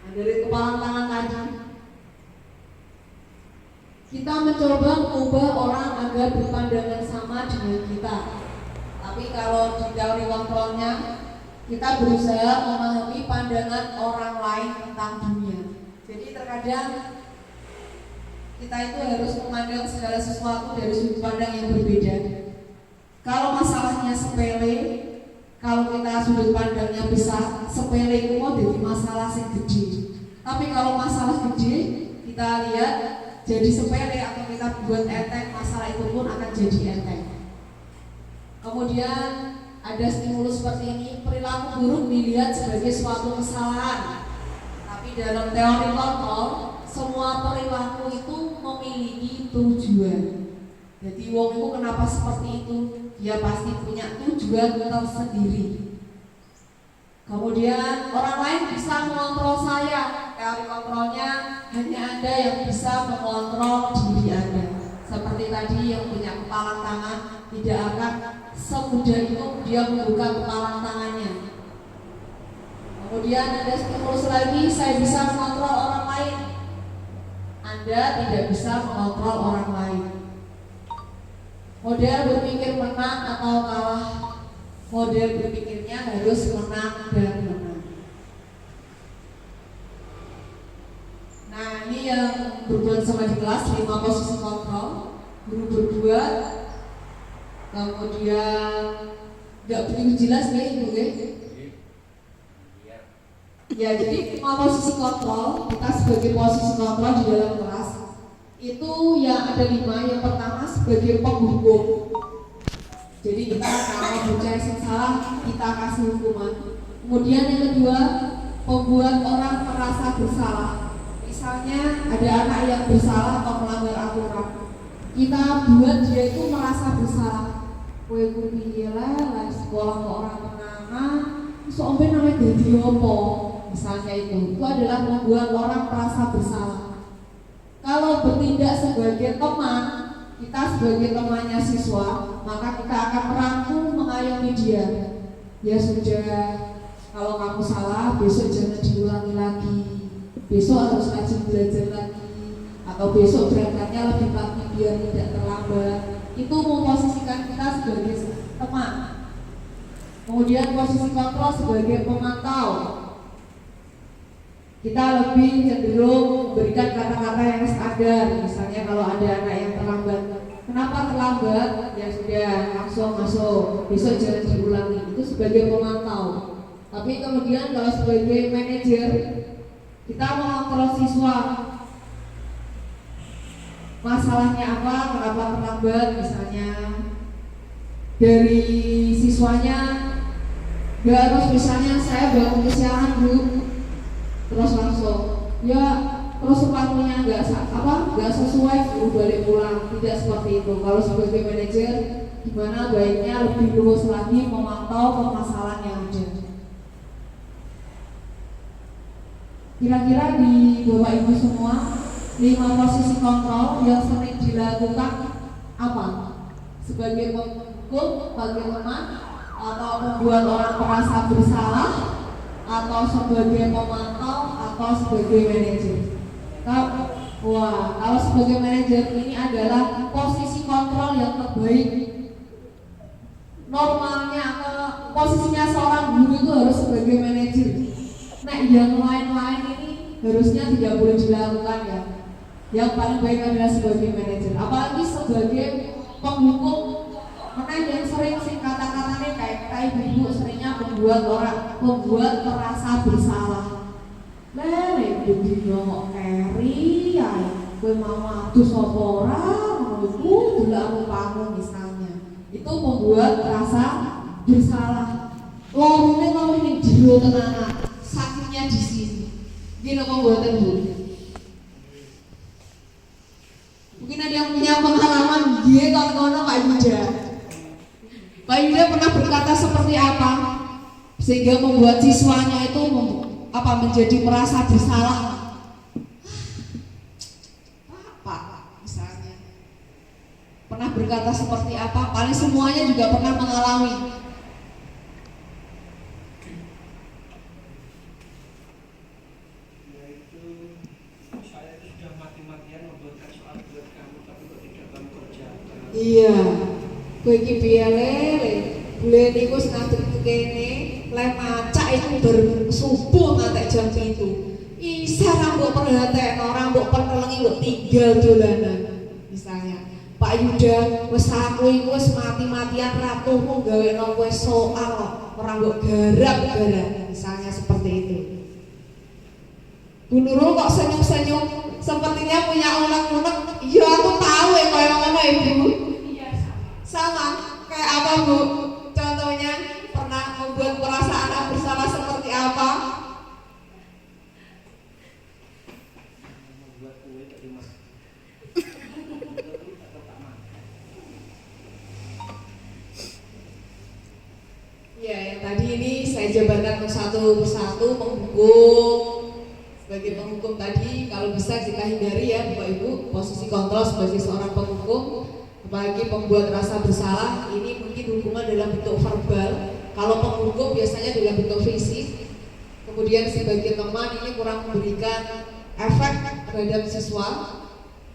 Nah, dari kepala tangan tadi kita mencoba mengubah orang agar berpandangan sama dengan kita. Tapi kalau di teori kontrolnya kita berusaha memahami pandangan orang lain tentang dunia. Jadi terkadang kita itu harus memandang segala sesuatu dari sudut pandang yang berbeda. Kalau masalahnya sepele, kalau kita sudut pandangnya besar, sepele itu mau jadi masalah yang gede. Tapi kalau masalah gede, kita lihat jadi sepele atau kita buat enteng, masalah itu pun akan jadi enteng. Kemudian ada stimulus seperti ini, perilaku buruk dilihat sebagai suatu kesalahan. Di dalam teori kontrol, semua perilaku itu memiliki tujuan. Jadi wong itu kenapa seperti itu? Dia pasti punya tujuan tersendiri. Kemudian orang lain bisa mengontrol saya. Teori kontrolnya hanya Anda yang bisa mengontrol diri Anda. Seperti tadi yang punya kepalan tangan tidak akan semudah itu dia membuka kepalan tangannya. Kemudian ada stimulus lagi, saya bisa mengontrol orang lain. Anda tidak bisa mengontrol orang lain. Model berpikir menang atau kalah. Model berpikirnya harus menang dan menang. Nah, ini yang berbuat sama di kelas 5 posisi kontrol. Guru berdua. Kemudian nggak begitu jelas nih, Ibu ya. Ya, jadi 5 posisi kontrol, kita sebagai posisi kontrol di dalam kelas itu yang ada 5. Yang pertama sebagai penghukum. Jadi kita kalau bocah yang salah kita kasih hukuman. Kemudian yang kedua, membuat orang merasa bersalah. Misalnya ada anak yang bersalah atau melanggar aturan, kita buat dia itu merasa bersalah. Kowe ku piye lah sekolah kok orang menangan, iso ombe namanya dadi opo? Misalnya itu adalah membuat orang merasa bersalah. Kalau bertindak sebagai teman, kita sebagai temannya siswa, maka kita akan merangkul, mengayomi dia. Ya sudah, kalau kamu salah, besok jangan diulangi lagi. Besok harus rajin belajar lagi. Atau besok berangkatnya lebih pagi biar tidak terlambat. Itu memposisikan kita sebagai teman. Kemudian posisi kontrol sebagai pemantau. Kita lebih cenderung memberikan kata-kata yang standar. Misalnya kalau ada anak yang terlambat, kenapa terlambat? Ya sudah, langsung masuk. Besok jangan diulangi. Itu sebagai pemantau. Tapi kemudian kalau sebagai manajer, kita mengontrol siswa. Masalahnya apa? Kenapa terlambat? Misalnya dari siswanya nggak harus, misalnya saya bangun kesiangan Bu, terus langsung ya terus waktunya nggak sesuai suruh balik pulang. Tidak seperti itu. Kalau sebagai manajer, gimana baiknya lebih luas lagi memantau permasalahan yang ada. Kira-kira di Bapak Ibu semua 5 posisi kontrol yang sering dilakukan apa? Sebagai penghukum, sebagai teman, atau membuat orang merasa bersalah, atau sebagai pemantau, atau sebagai manajer. Kalau sebagai manajer ini adalah posisi kontrol yang terbaik. Normalnya posisinya seorang guru itu harus sebagai manajer. Nah, yang lain-lain ini harusnya tidak boleh dilakukan ya. Yang paling baik adalah sebagai manajer. Apalagi sebagai penghukum, mana yang sering kata-katanya kayak ibu seringnya membuat merasa bersalah. Lele budi ngomong keri ya, gue mau atuh sapa ora, ngono dulu panggung misalnya. Itu membuat merasa bersalah. Lorone mau ning jero tenanan, sakitnya di sini. Gini kok mboten Bu? Mungkin ada yang punya pengalaman dia kalau ngono Pak Yuda. Pak Yuda pernah berkata seperti apa sehingga membuat siswanya itu menjadi merasa bersalah? Pak misalnya pernah berkata seperti apa? Paling semuanya juga pernah mengalami. Iya, kowe iki piye lele? Bule niku senadri kene, le macak iku bersubuh ngantek jam 7. Isa ra mbok perhatekno, ora mbok pertelengi mbok tinggal dolanan. Misalnya, Pak Yuda, wis aku iku wis mati-matian ratumu gaweno kowe soal, ora mbok garap-garap. Misalnya seperti itu. Bu Nurul kok senyum-senyum, sepertinya punya unek-unek. Iya, aku tahu ya kayak ngono Ibu. Sama kayak apa Bu? Contohnya pernah membuat perasaan bersalah seperti apa? saya jabarkan satu persatu. Menghukum, sebagai penghukum tadi kalau bisa kita hindari ya Bapak Ibu, posisi kontrol sebagai seorang penghukum, apalagi pembuat rasa bersalah ini mungkin hukuman dalam bentuk verbal. Kalau penghukum biasanya dalam bentuk fisik. Kemudian sebagai teman ini kurang memberikan efek terhadap siswa.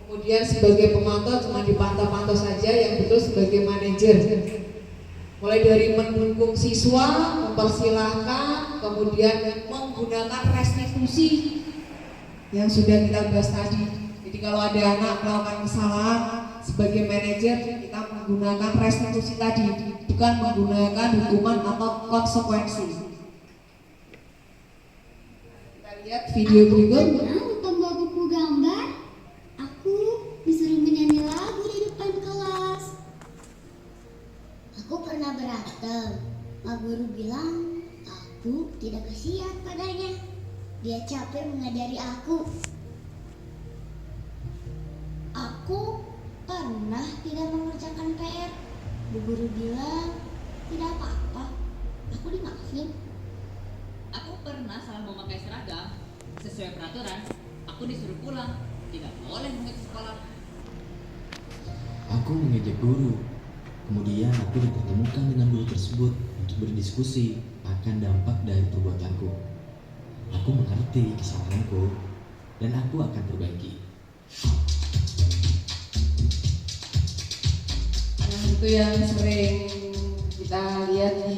Kemudian sebagai pemantau cuma dipantau-pantau saja, yang betul sebagai manajer. Mulai dari mendukung siswa, mempersilahkan, kemudian menggunakan restitusi yang sudah kita bahas tadi. Jadi kalau ada anak melakukan kesalahan, sebagai manajer kita menggunakan restitusi tadi, bukan menggunakan hukuman atau konsekuensi. Kita lihat video berikut. Untuk membawa buku gambar, aku disuruh menyanyi lagu di depan kelas. Aku pernah berantem. Pak Guru bilang aku tidak kasihan padanya. Dia capek mengajari aku. Aku pernah tidak mengerjakan PR. Bu Guru bilang tidak apa-apa. Aku dimaafin. Aku pernah salah memakai seragam sesuai peraturan. Aku disuruh pulang. Tidak boleh mengikuti sekolah. Aku mengejek guru. Kemudian aku dipertemukan dengan guru tersebut untuk berdiskusi akan dampak dari perbuatanku. Aku mengerti kesalahanku dan aku akan perbaiki. Nah, itu yang sering kita lihat di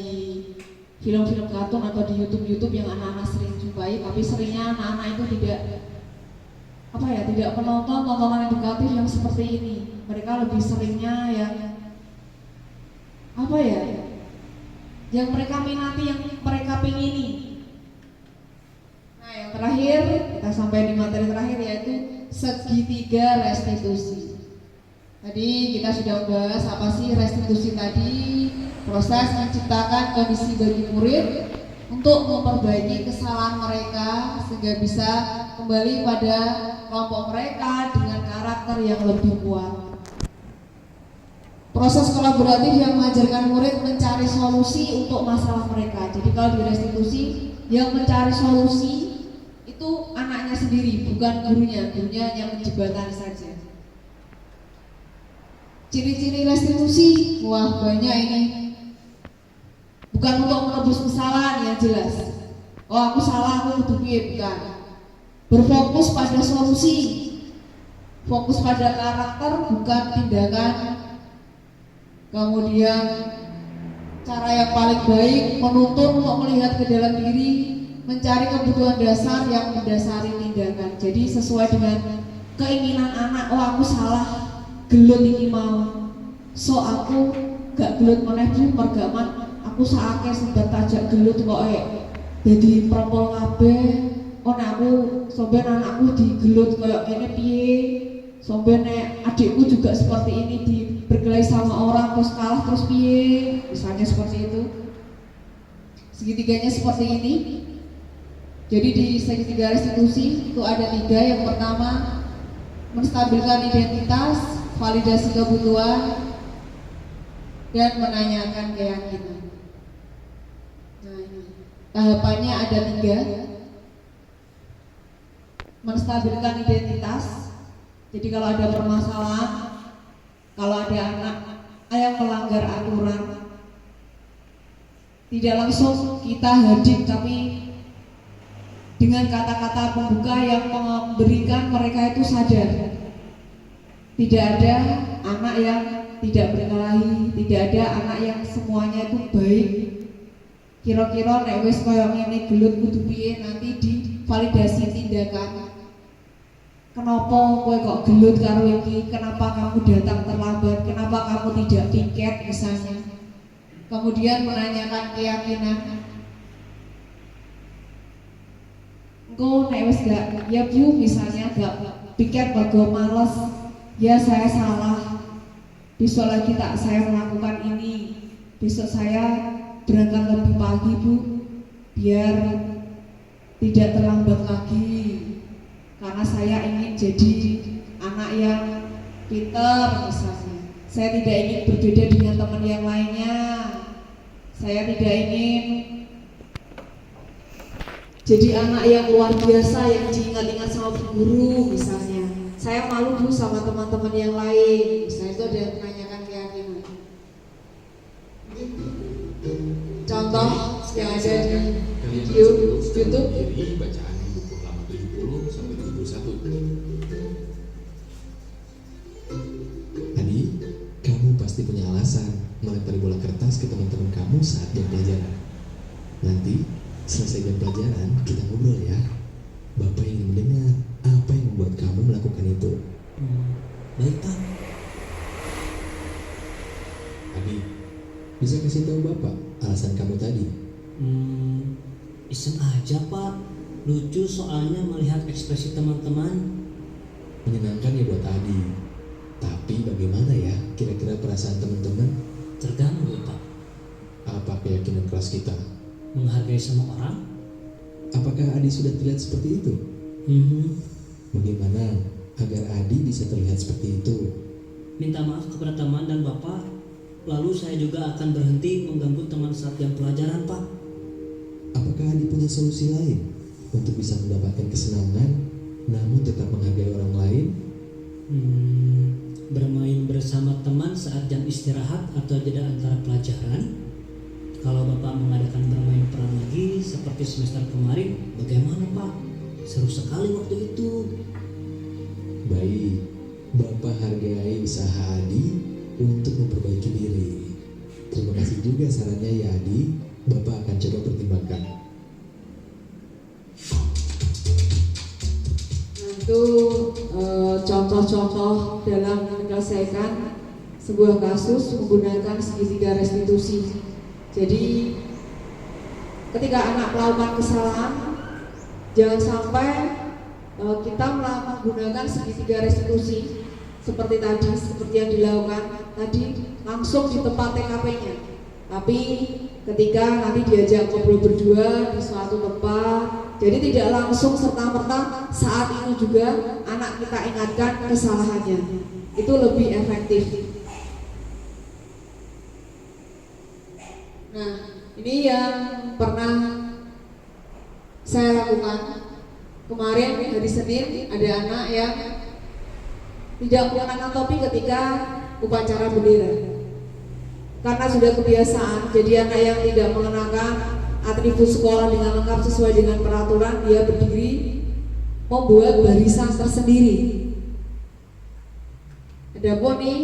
film-film kartun atau di YouTube yang anak-anak sering jumpai, tapi seringnya anak-anak itu tidak menonton tontonan edukatif yang seperti ini. Mereka lebih seringnya yang mereka minati, yang mereka pingini. Nah, yang terakhir kita sampai di materi terakhir, yaitu segitiga restitusi. Tadi kita sudah membahas apa sih restitusi tadi, proses menciptakan kondisi bagi murid untuk memperbaiki kesalahan mereka sehingga bisa kembali pada kelompok mereka dengan karakter yang lebih kuat. Proses kolaboratif yang mengajarkan murid mencari solusi untuk masalah mereka. Jadi kalau di restitusi, yang mencari solusi itu anaknya sendiri, bukan gurunya yang menjembatani saja. Ciri-ciri restitusi, wah banyak ini. Bukan untuk menebus kesalahan yang jelas. Oh aku salah, aku kudu piye, bukan. Berfokus pada solusi, fokus pada karakter, bukan tindakan. Kemudian cara yang paling baik menuntun untuk melihat ke dalam diri, mencari kebutuhan dasar yang mendasari tindakan. Jadi sesuai dengan keinginan anak. Oh aku salah, gelut ini mau, so aku gak gelut meneh Bu, mergaman aku saake sempat tajak gelut kok dadi propol kabeh. Oh nek aku sampe anakku digelut koyo ngene piye, sampe nek adikku juga seperti ini berkelahi sama orang terus kalah terus piye, misalnya seperti itu. Segitiganya seperti ini. Jadi di segitiga restitusi itu ada 3. Yang pertama, menstabilkan identitas, validasi kebutuhan, dan menanyakan keyakinan. Nah ini tahapannya ada 3. Menstabilkan identitas. Jadi kalau ada permasalahan, kalau ada anak yang melanggar aturan, tidak langsung kita hadir, tapi dengan kata-kata pembuka yang memberikan mereka itu sadar. Tidak ada anak yang tidak berkelahi, tidak ada anak yang semuanya itu baik. Kira-kira nek wis koyo ngene gelut kudu piye, nanti divalidasi tindakan. Kenapa kowe kok gelut karo iki? Kenapa kamu datang terlambat? Kenapa kamu tidak piket misalnya? Kemudian menanyakan keyakinan. Engko nek wis gak, ya Bu misalnya gak piket mergo males, ya saya salah. Besok lagi tak saya melakukan ini. Besok saya berangkat lebih pagi Bu, biar tidak terlambat lagi. Karena saya ingin jadi anak yang pintar misalnya. Saya tidak ingin berbeda dengan teman yang lainnya. Saya tidak ingin jadi anak yang luar biasa yang diingat-ingat sama bu guru misalnya. Saya malu bu sama teman-teman yang lain, misalnya itu ada yang menanyakan keyakinan. Contoh yang ada di video YouTube. Jadi bacaan buku halaman 70 sampai 71. Adi, kamu pasti punya alasan melempari bola kertas ke teman-teman kamu saat jam pelajaran. Nanti selesai jam pelajaran kita ngobrol ya. Bapak ingin mendengar apa yang membuat kamu melakukan itu. Baik Pak. Adi, bisa kasih tahu Bapak alasan kamu tadi? Iseng aja Pak. Lucu soalnya melihat ekspresi teman-teman. Menyenangkan ya buat Adi. Tapi bagaimana ya kira-kira perasaan teman-teman? Terganggu Pak. Apa keyakinan kelas kita? Menghargai semua orang. Apakah Adi sudah terlihat seperti itu? Bagaimana agar Adi bisa terlihat seperti itu? Minta maaf kepada teman dan Bapak. Lalu saya juga akan berhenti mengganggu teman saat jam pelajaran Pak. Apakah Adi punya solusi lain untuk bisa mendapatkan kesenangan namun tetap menghargai orang lain? Bermain bersama teman saat jam istirahat atau jeda antara pelajaran. Kalau Bapak mengadakan bermain peran lagi seperti semester kemarin, bagaimana Pak? Seru sekali waktu itu. Baik, Bapak hargai usaha Adi untuk memperbaiki diri. Terima kasih juga sarannya ya Adi. Bapak akan coba pertimbangkan. Nah, itu contoh-contoh dalam menyelesaikan sebuah kasus menggunakan segitiga restitusi. Jadi ketika anak melakukan kesalahan, jangan sampai kita menggunakan segitiga restitusi seperti tadi, seperti yang dilakukan tadi langsung di tempat TKP-nya. Tapi ketika nanti diajak ngobrol berdua di suatu tempat, jadi tidak langsung serta-merta saat itu juga anak kita ingatkan kesalahannya. Itu lebih efektif. Nah, ini yang pernah saya lakukan kemarin hari Senin. Ada anak yang tidak mengenakan topi ketika upacara bendera. Karena sudah kebiasaan, jadi anak yang tidak mengenakan atribut sekolah dengan lengkap sesuai dengan peraturan, dia berdiri membuat barisan tersendiri. Adapun nih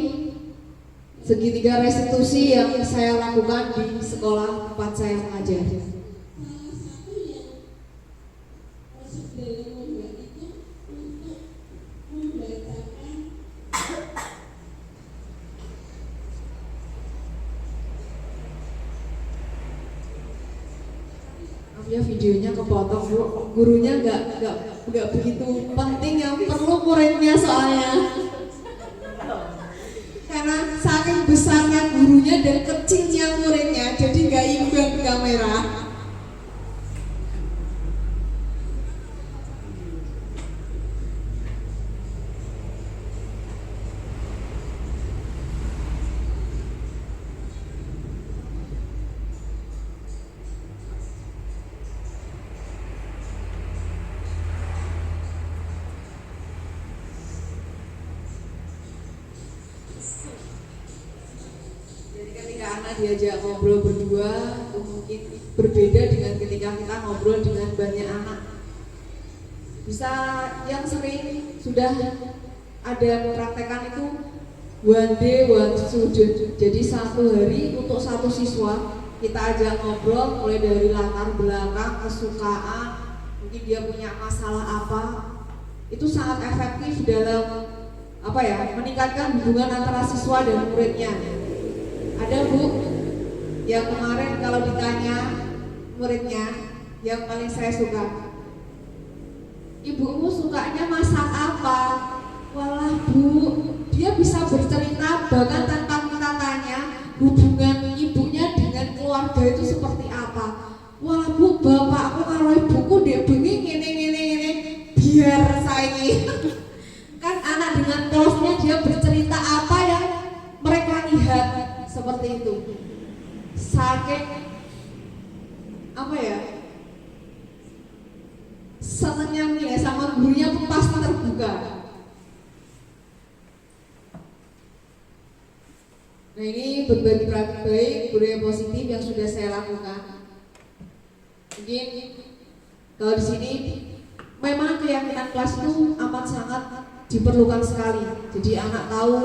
segitiga restitusi yang saya lakukan di sekolah tempat saya mengajar. Ya videonya kepotong bu, gurunya nggak begitu penting, yang perlu muridnya soalnya. Karena saking besarnya gurunya dan kecilnya muridnya, jadi nggak imbang ke kamera. Diajak ngobrol berdua itu mungkin berbeda dengan ketika kita ngobrol dengan banyak anak. Bisa yang sering sudah ada mempraktekkan itu one day one student. Jadi satu hari untuk satu siswa kita ajak ngobrol mulai dari latar belakang, kesukaan, mungkin dia punya masalah apa. Itu sangat efektif dalam meningkatkan hubungan antara siswa dan muridnya. Ada bu yang kemarin kalau ditanya muridnya yang paling saya suka, ibumu sukanya masak apa? Walah bu, dia bisa bercerita bahkan tanpa kita tanya hubungan ibunya dengan keluarga itu seperti apa. Walah bu, bapakku kalau ibuku dia bengi ngene biar saiki. Kan anak dengan polosnya dia bercerita apa yang mereka lihat. Seperti itu. Saking sama gurunya pun pasti terbuka. Nah, ini berbagi praktik baik budaya positif yang sudah saya lakukan. Mungkin kalau di sini memang keyakinan kelas itu amat sangat diperlukan sekali. Jadi anak tahu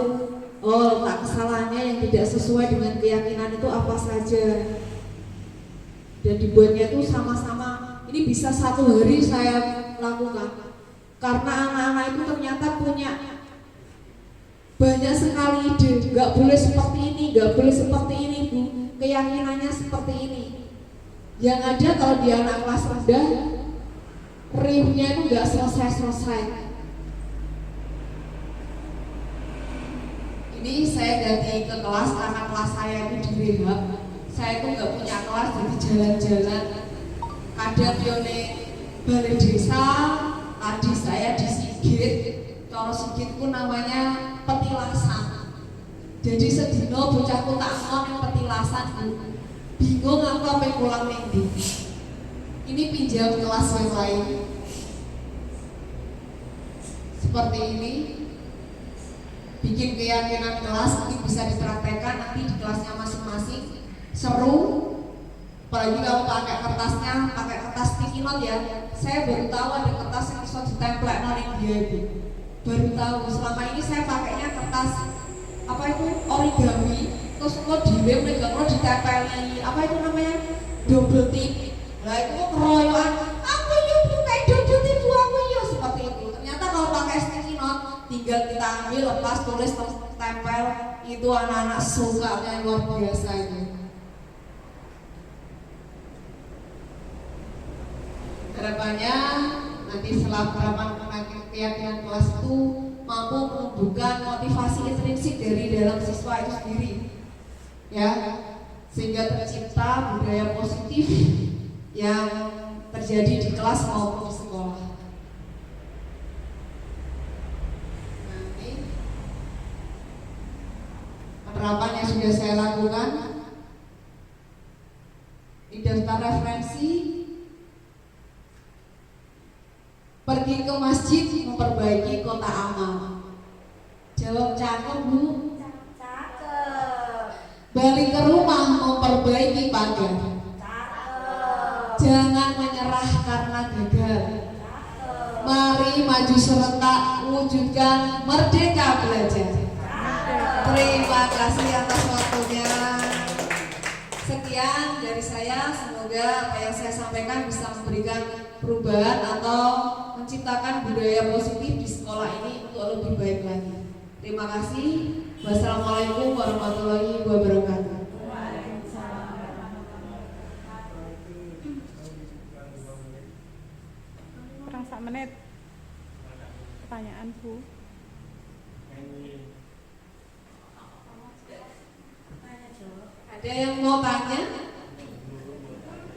tak kesalahannya yang tidak sesuai dengan keyakinan itu apa saja. Dan dibuatnya itu sama-sama. Ini bisa 1 hari saya lakukan. Karena anak-anak itu ternyata punya banyak sekali ide. Gak boleh seperti ini, gak boleh seperti ini Bu. Keyakinannya seperti ini. Yang ada kalau di anak kelas rendah, riuhnya itu gak selesai-selesai. Ini saya ganti ke kelas karena kelas saya itu direhab. Saya itu nggak punya kelas, jadi jalan-jalan. Kadang pione balai desa, tadi saya di Sigit. Kalau Sigitku namanya petilasan. Jadi sedino bocahku tak ngomong petilasan. Bingung aku sampai pulang minggu. Ini pinjam kelas yang lain. Seperti ini. Bikin keyakinan kelas, nanti bisa dipraktekkan nanti di kelasnya masing-masing. Seru, apalagi kalau pakai kertas sticky note ya. Saya baru tahu ada kertas yang bisa ditemplate noning dia itu. Baru tahu, selama ini saya pakainya kertas apa itu origami, terus lo dilem nggak perlu ditempeli, apa itu namanya double tip. Lah itu keroyokan, aku yuk kayak double tip aku yuk seperti itu. Ternyata kalau pakai sticky note tinggal kita ambil, lepas, tulis, tempel. Itu anak-anak sukanya luar biasa ini. Harapannya nanti setelah penerapan keyakinan kelas itu mampu menumbuhkan motivasi intrinsik dari dalam siswa itu sendiri, ya, sehingga tercipta budaya positif yang terjadi di kelas maupun di sekolah. Penerapan yang sudah saya lakukan di daftar referensi, pergi ke masjid memperbaiki kota amal. Jawab cakep Bu. Cakep. Balik ke rumah memperbaiki pagar. Cakep. Jangan menyerah karena gagal. Cakep. Mari maju serentak wujudkan merdeka belajar. Terima kasih atas waktunya. Sekian dari saya, semoga apa yang saya sampaikan bisa memberikan perubahan atau menciptakan budaya positif di sekolah ini untuk lebih baik lagi. Terima kasih. Wassalamualaikum warahmatullahi wabarakatuh. Kurang 1 menit. Pertanyaan Bu. Ada yang mau tanya?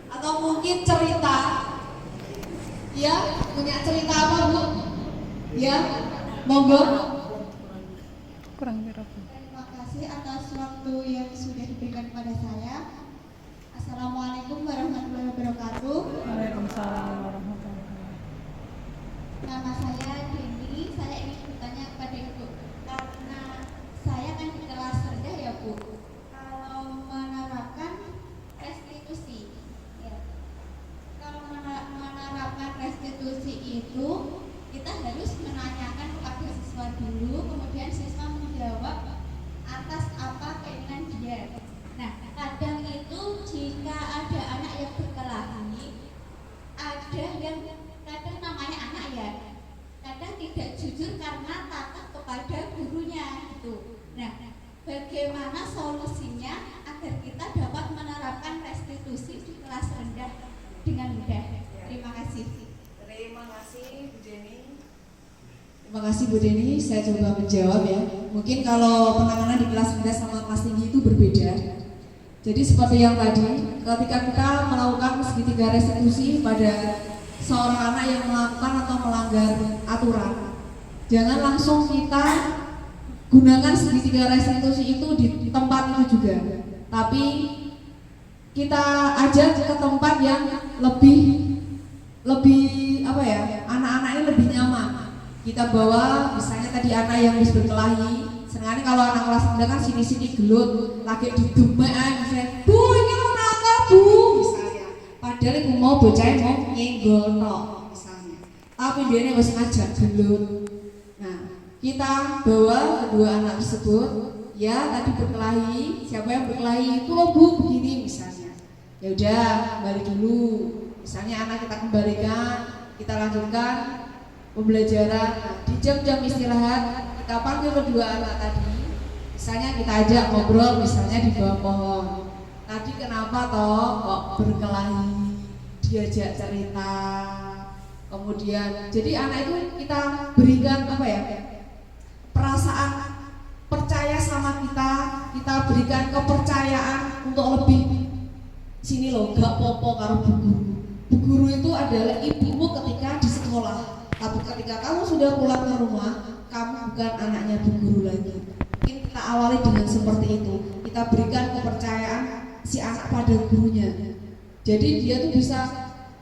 Atau mungkin cerita? Ya, punya cerita apa Bu? Ya, monggo. Kurang berapa? Terima kasih atas waktu yang sudah diberikan kepada saya. Assalamualaikum warahmatullahi wabarakatuh. Waalaikumsalam warahmatullahi wabarakatuh. Nama saya Deni. Saya ingin bertanya kepada Ibu, karena saya kan di kelas rendah ya Bu. Kalau menerapkan restitusi, ya. Kalau menerapkan restitusi itu kita harus menanyakan kepada siswa dulu, kemudian siswa menjawab atas apa keinginan dia. Nah, kadang itu jika ada anak yang berkelahi, ada yang kadang namanya anak ya, kadang tidak jujur karena takut kepada gurunya gitu. Nah, bagaimana solusinya agar kita dapat menerapkan restitusi di kelas rendah dengan mudah? Terima kasih. Terima kasih Bu Deni. Terima kasih Bu Deni, saya coba menjawab ya. Mungkin kalau penanganan di kelas rendah sama kelas tinggi itu berbeda. Jadi seperti yang tadi, ketika kita melakukan segitiga restitusi pada seorang anak yang melakukan atau melanggar aturan, jangan langsung kita gunakan segitiga restitusi itu di tempat itu juga, tapi kita ajak ke tempat yang lebih lebih apa ya, anak-anaknya lebih nyaman. Kita bawa misalnya tadi anak yang bisa berkelahi, senengane kalau anak kelas 9 kan sini-sini gelut, lagi digemek misalnya, "Bu, ini nakal, Bu," misalnya. Padahal iku mau bocah mau nyenggol tok misalnya. Tapi dia wis ngajak gelut. Nah, kita bawa kedua anak tersebut, ya tadi berkelahi, siapa yang berkelahi? Itu loh Bu, begini misalnya. Ya udah, balik dulu. Misalnya anak kita kembalikan, kita lanjutkan pembelajaran. Nah, di jam-jam istirahat kita panggil kedua anak tadi. Misalnya kita ajak ngobrol, misalnya di bawah pohon. Tadi kenapa toh kok berkelahi? Diajak cerita. Kemudian, jadi anak itu kita berikan apa ya? Perasaan percaya sama kita berikan kepercayaan untuk lebih. Sini loh, gak popo karo bu guru. Bu guru itu adalah ibumu ketika di sekolah. Tapi ketika kamu sudah pulang ke rumah, kamu bukan anaknya bu guru lagi. Mungkin kita awali dengan seperti itu. Kita berikan kepercayaan si anak pada gurunya. Jadi dia tuh bisa,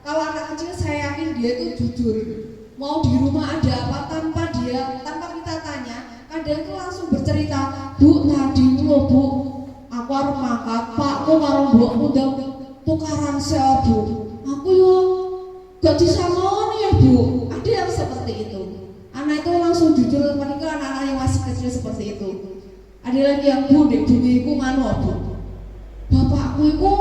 kalau anak kecil saya yakin dia tuh jujur. Mau di rumah ada apa tanpa kita tanya, kadang tuh langsung bercerita, "Bu, tadi itu loh Bu, aku harus makan, Pak, kok karo mbokmu ndang tukaran sih Bu. Aku yo gak disangoni ya Bu." Ada yang seperti itu. Anak itu langsung jujur ketika anak-anak yang masih kecil seperti itu. Ada lagi yang, "Bu, dek bunyiku nganu Bu. Bapakku itu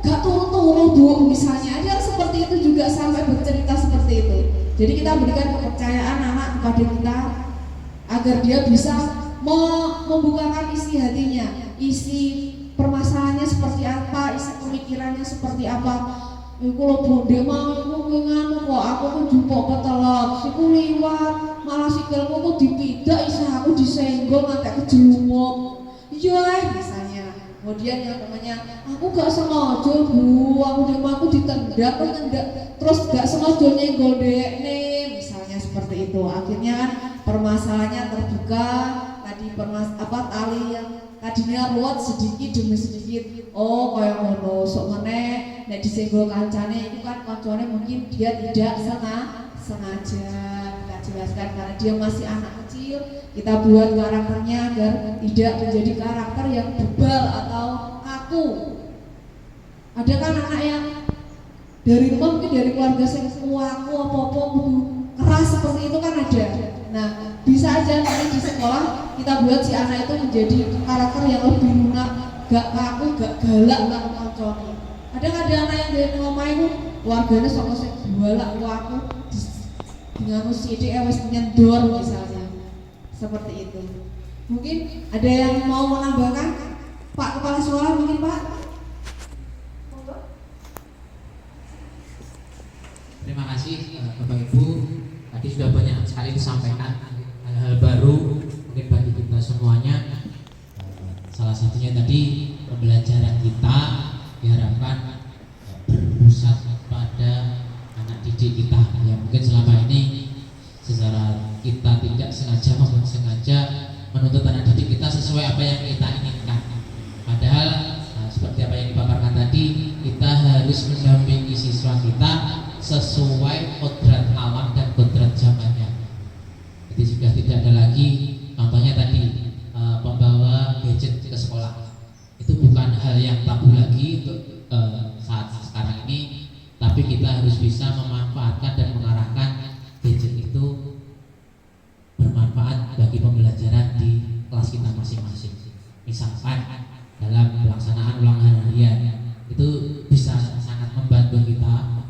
gak turu-turu Bu," misalnya. Ada yang seperti itu juga sampai bercerita seperti itu. Jadi kita berikan kepercayaan anak kepada kita agar dia bisa membukakan isi hatinya, isi permasalahannya seperti apa, isi pemikirannya seperti apa. Iku lho Bu, dia mau iku nganu kok, aku tuh jupuk ketelak, siku liwat, malah sikilku tuh dipidak, isi aku disenggol nganti kejelumuk. Iya misalnya. Kemudian yang namanya, "Aku gak sengaja Bu, aku ditendang, terus gak sengaja nyenggol dekne," misalnya seperti itu. Akhirnya kan permasalahannya terbuka. Tadi tali yang tadinya ruwet sedikit demi sedikit, oh kaya ngono, sok meneh nek disenggol kancane itu kan kancane mungkin dia tidak sengaja. Kita jelaskan karena dia masih anak kecil, kita buat karakternya agar tidak menjadi karakter yang bebal atau kaku. Ada kan anak yang dari rumah mungkin dari keluarga yang kuaku apa-apa keras seperti itu kan ada. Nah, bisa aja nanti di sekolah kita buat si anak itu menjadi karakter yang lebih lunak, gak kaku, gak galak, gak konconi. Ada anak yang dari rumah itu keluarganya sama saya galak, aku dengan sidik wis nyendor misalnya. Seperti itu. Mungkin ada yang mau menambahkan? Pak Kepala Sekolah mungkin Pak? Terima kasih Bapak Ibu. Tadi sudah banyak sekali disampaikan hal-hal baru mungkin bagi kita semuanya. Salah satunya tadi pembelajaran kita diharapkan berpusat pada anak didik kita yang mungkin selama ini secara kita tidak sengaja maupun sengaja menuntut anak didik kita sesuai apa yang kita inginkan. Padahal seperti apa yang dipaparkan tadi, kita harus mendampingi siswa kita sesuai kodrat alam dan kodrat zamannya. Jadi sudah tidak ada lagi contohnya tadi pembawa gadget ke sekolah. Itu bukan hal yang tabu lagi untuk saat sekarang ini, tapi kita harus bisa memanfaatkan dan mengarahkan gadget itu bermanfaat bagi pembelajaran di kelas kita masing-masing. Misalkan dalam pelaksanaan ulangan harian itu bisa sangat membantu kita.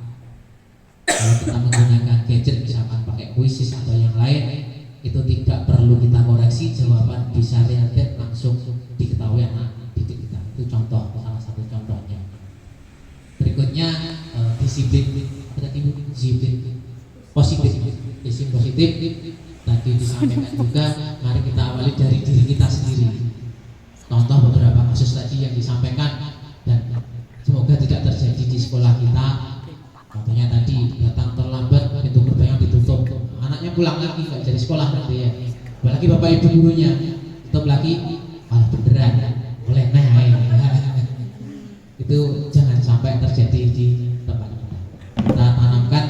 Kalau kita menggunakan gadget misalkan pakai quizzes atau yang lain, itu tidak perlu kita koreksi, jawaban bisa related langsung diketahui anak didik kita. Itu contoh, salah satu contohnya. Berikutnya disiplin positif tadi disampaikan juga. Mari kita awali dari diri kita sendiri. Contoh beberapa kasus tadi yang disampaikan dan semoga tidak terjadi di sekolah kita. Contohnya tadi datang terlambat, pintu gerbang ditutup, anaknya pulang lagi nggak jadi sekolah nanti ya. Apalagi bapak ibu gurunya tutup lagi, malah beneran boleh naik. Itu jangan sampai terjadi di tempat kita. Kita tanamkan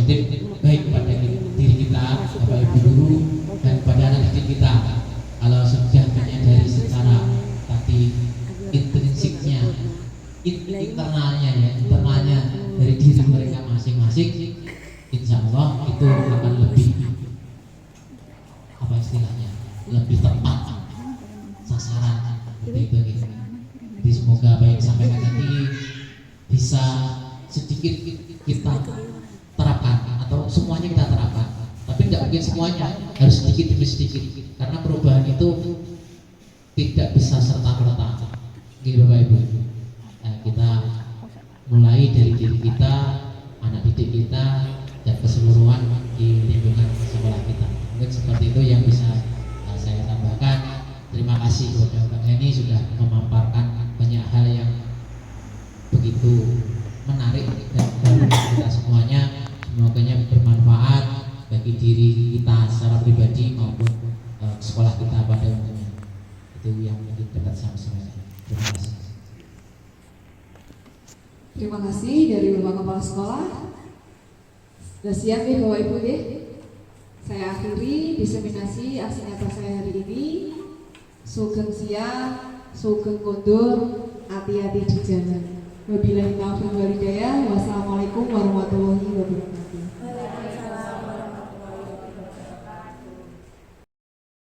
positif baik kepada diri kita, Bapak Ibu guru, dan kepada anak didik kita. Kalau sudah menyadari secara tadi intrinsiknya, internalnya dari diri mereka masing-masing, insya Allah itu akan lebih apa istilahnya, lebih tepat sasaran gitu. Jadi semoga apa yang disampaikan tadi bisa sedikit kita terapkan atau semuanya kita terapkan, tapi tidak mungkin semuanya, harus sedikit demi sedikit karena perubahan itu tidak bisa serta-merta gitu Bapak Ibu. Nah, kita mulai dari diri kita, anak didik kita, dan keseluruhan di lingkungan sekolah kita. Mungkin seperti itu yang bisa saya tambahkan. Terima kasih kepada Mbak Eni sudah memaparkan banyak hal yang begitu menarik dan baru kita semuanya. Semoga bermanfaat bagi diri kita secara pribadi maupun sekolah kita pada umumnya. Itu yang mungkin dapat saya sampaikan. Terima kasih. Terima kasih dari Bapak Kepala Sekolah. Sudah siap ya Bapak Ibu ya? Saya akhiri diseminasi aksi nyata saya hari ini. Sugeng siang, sugeng kondur, hati-hati di jalan. Wabillahi taufiq wal hidayah. Wassalamualaikum warahmatullahi wabarakatuh.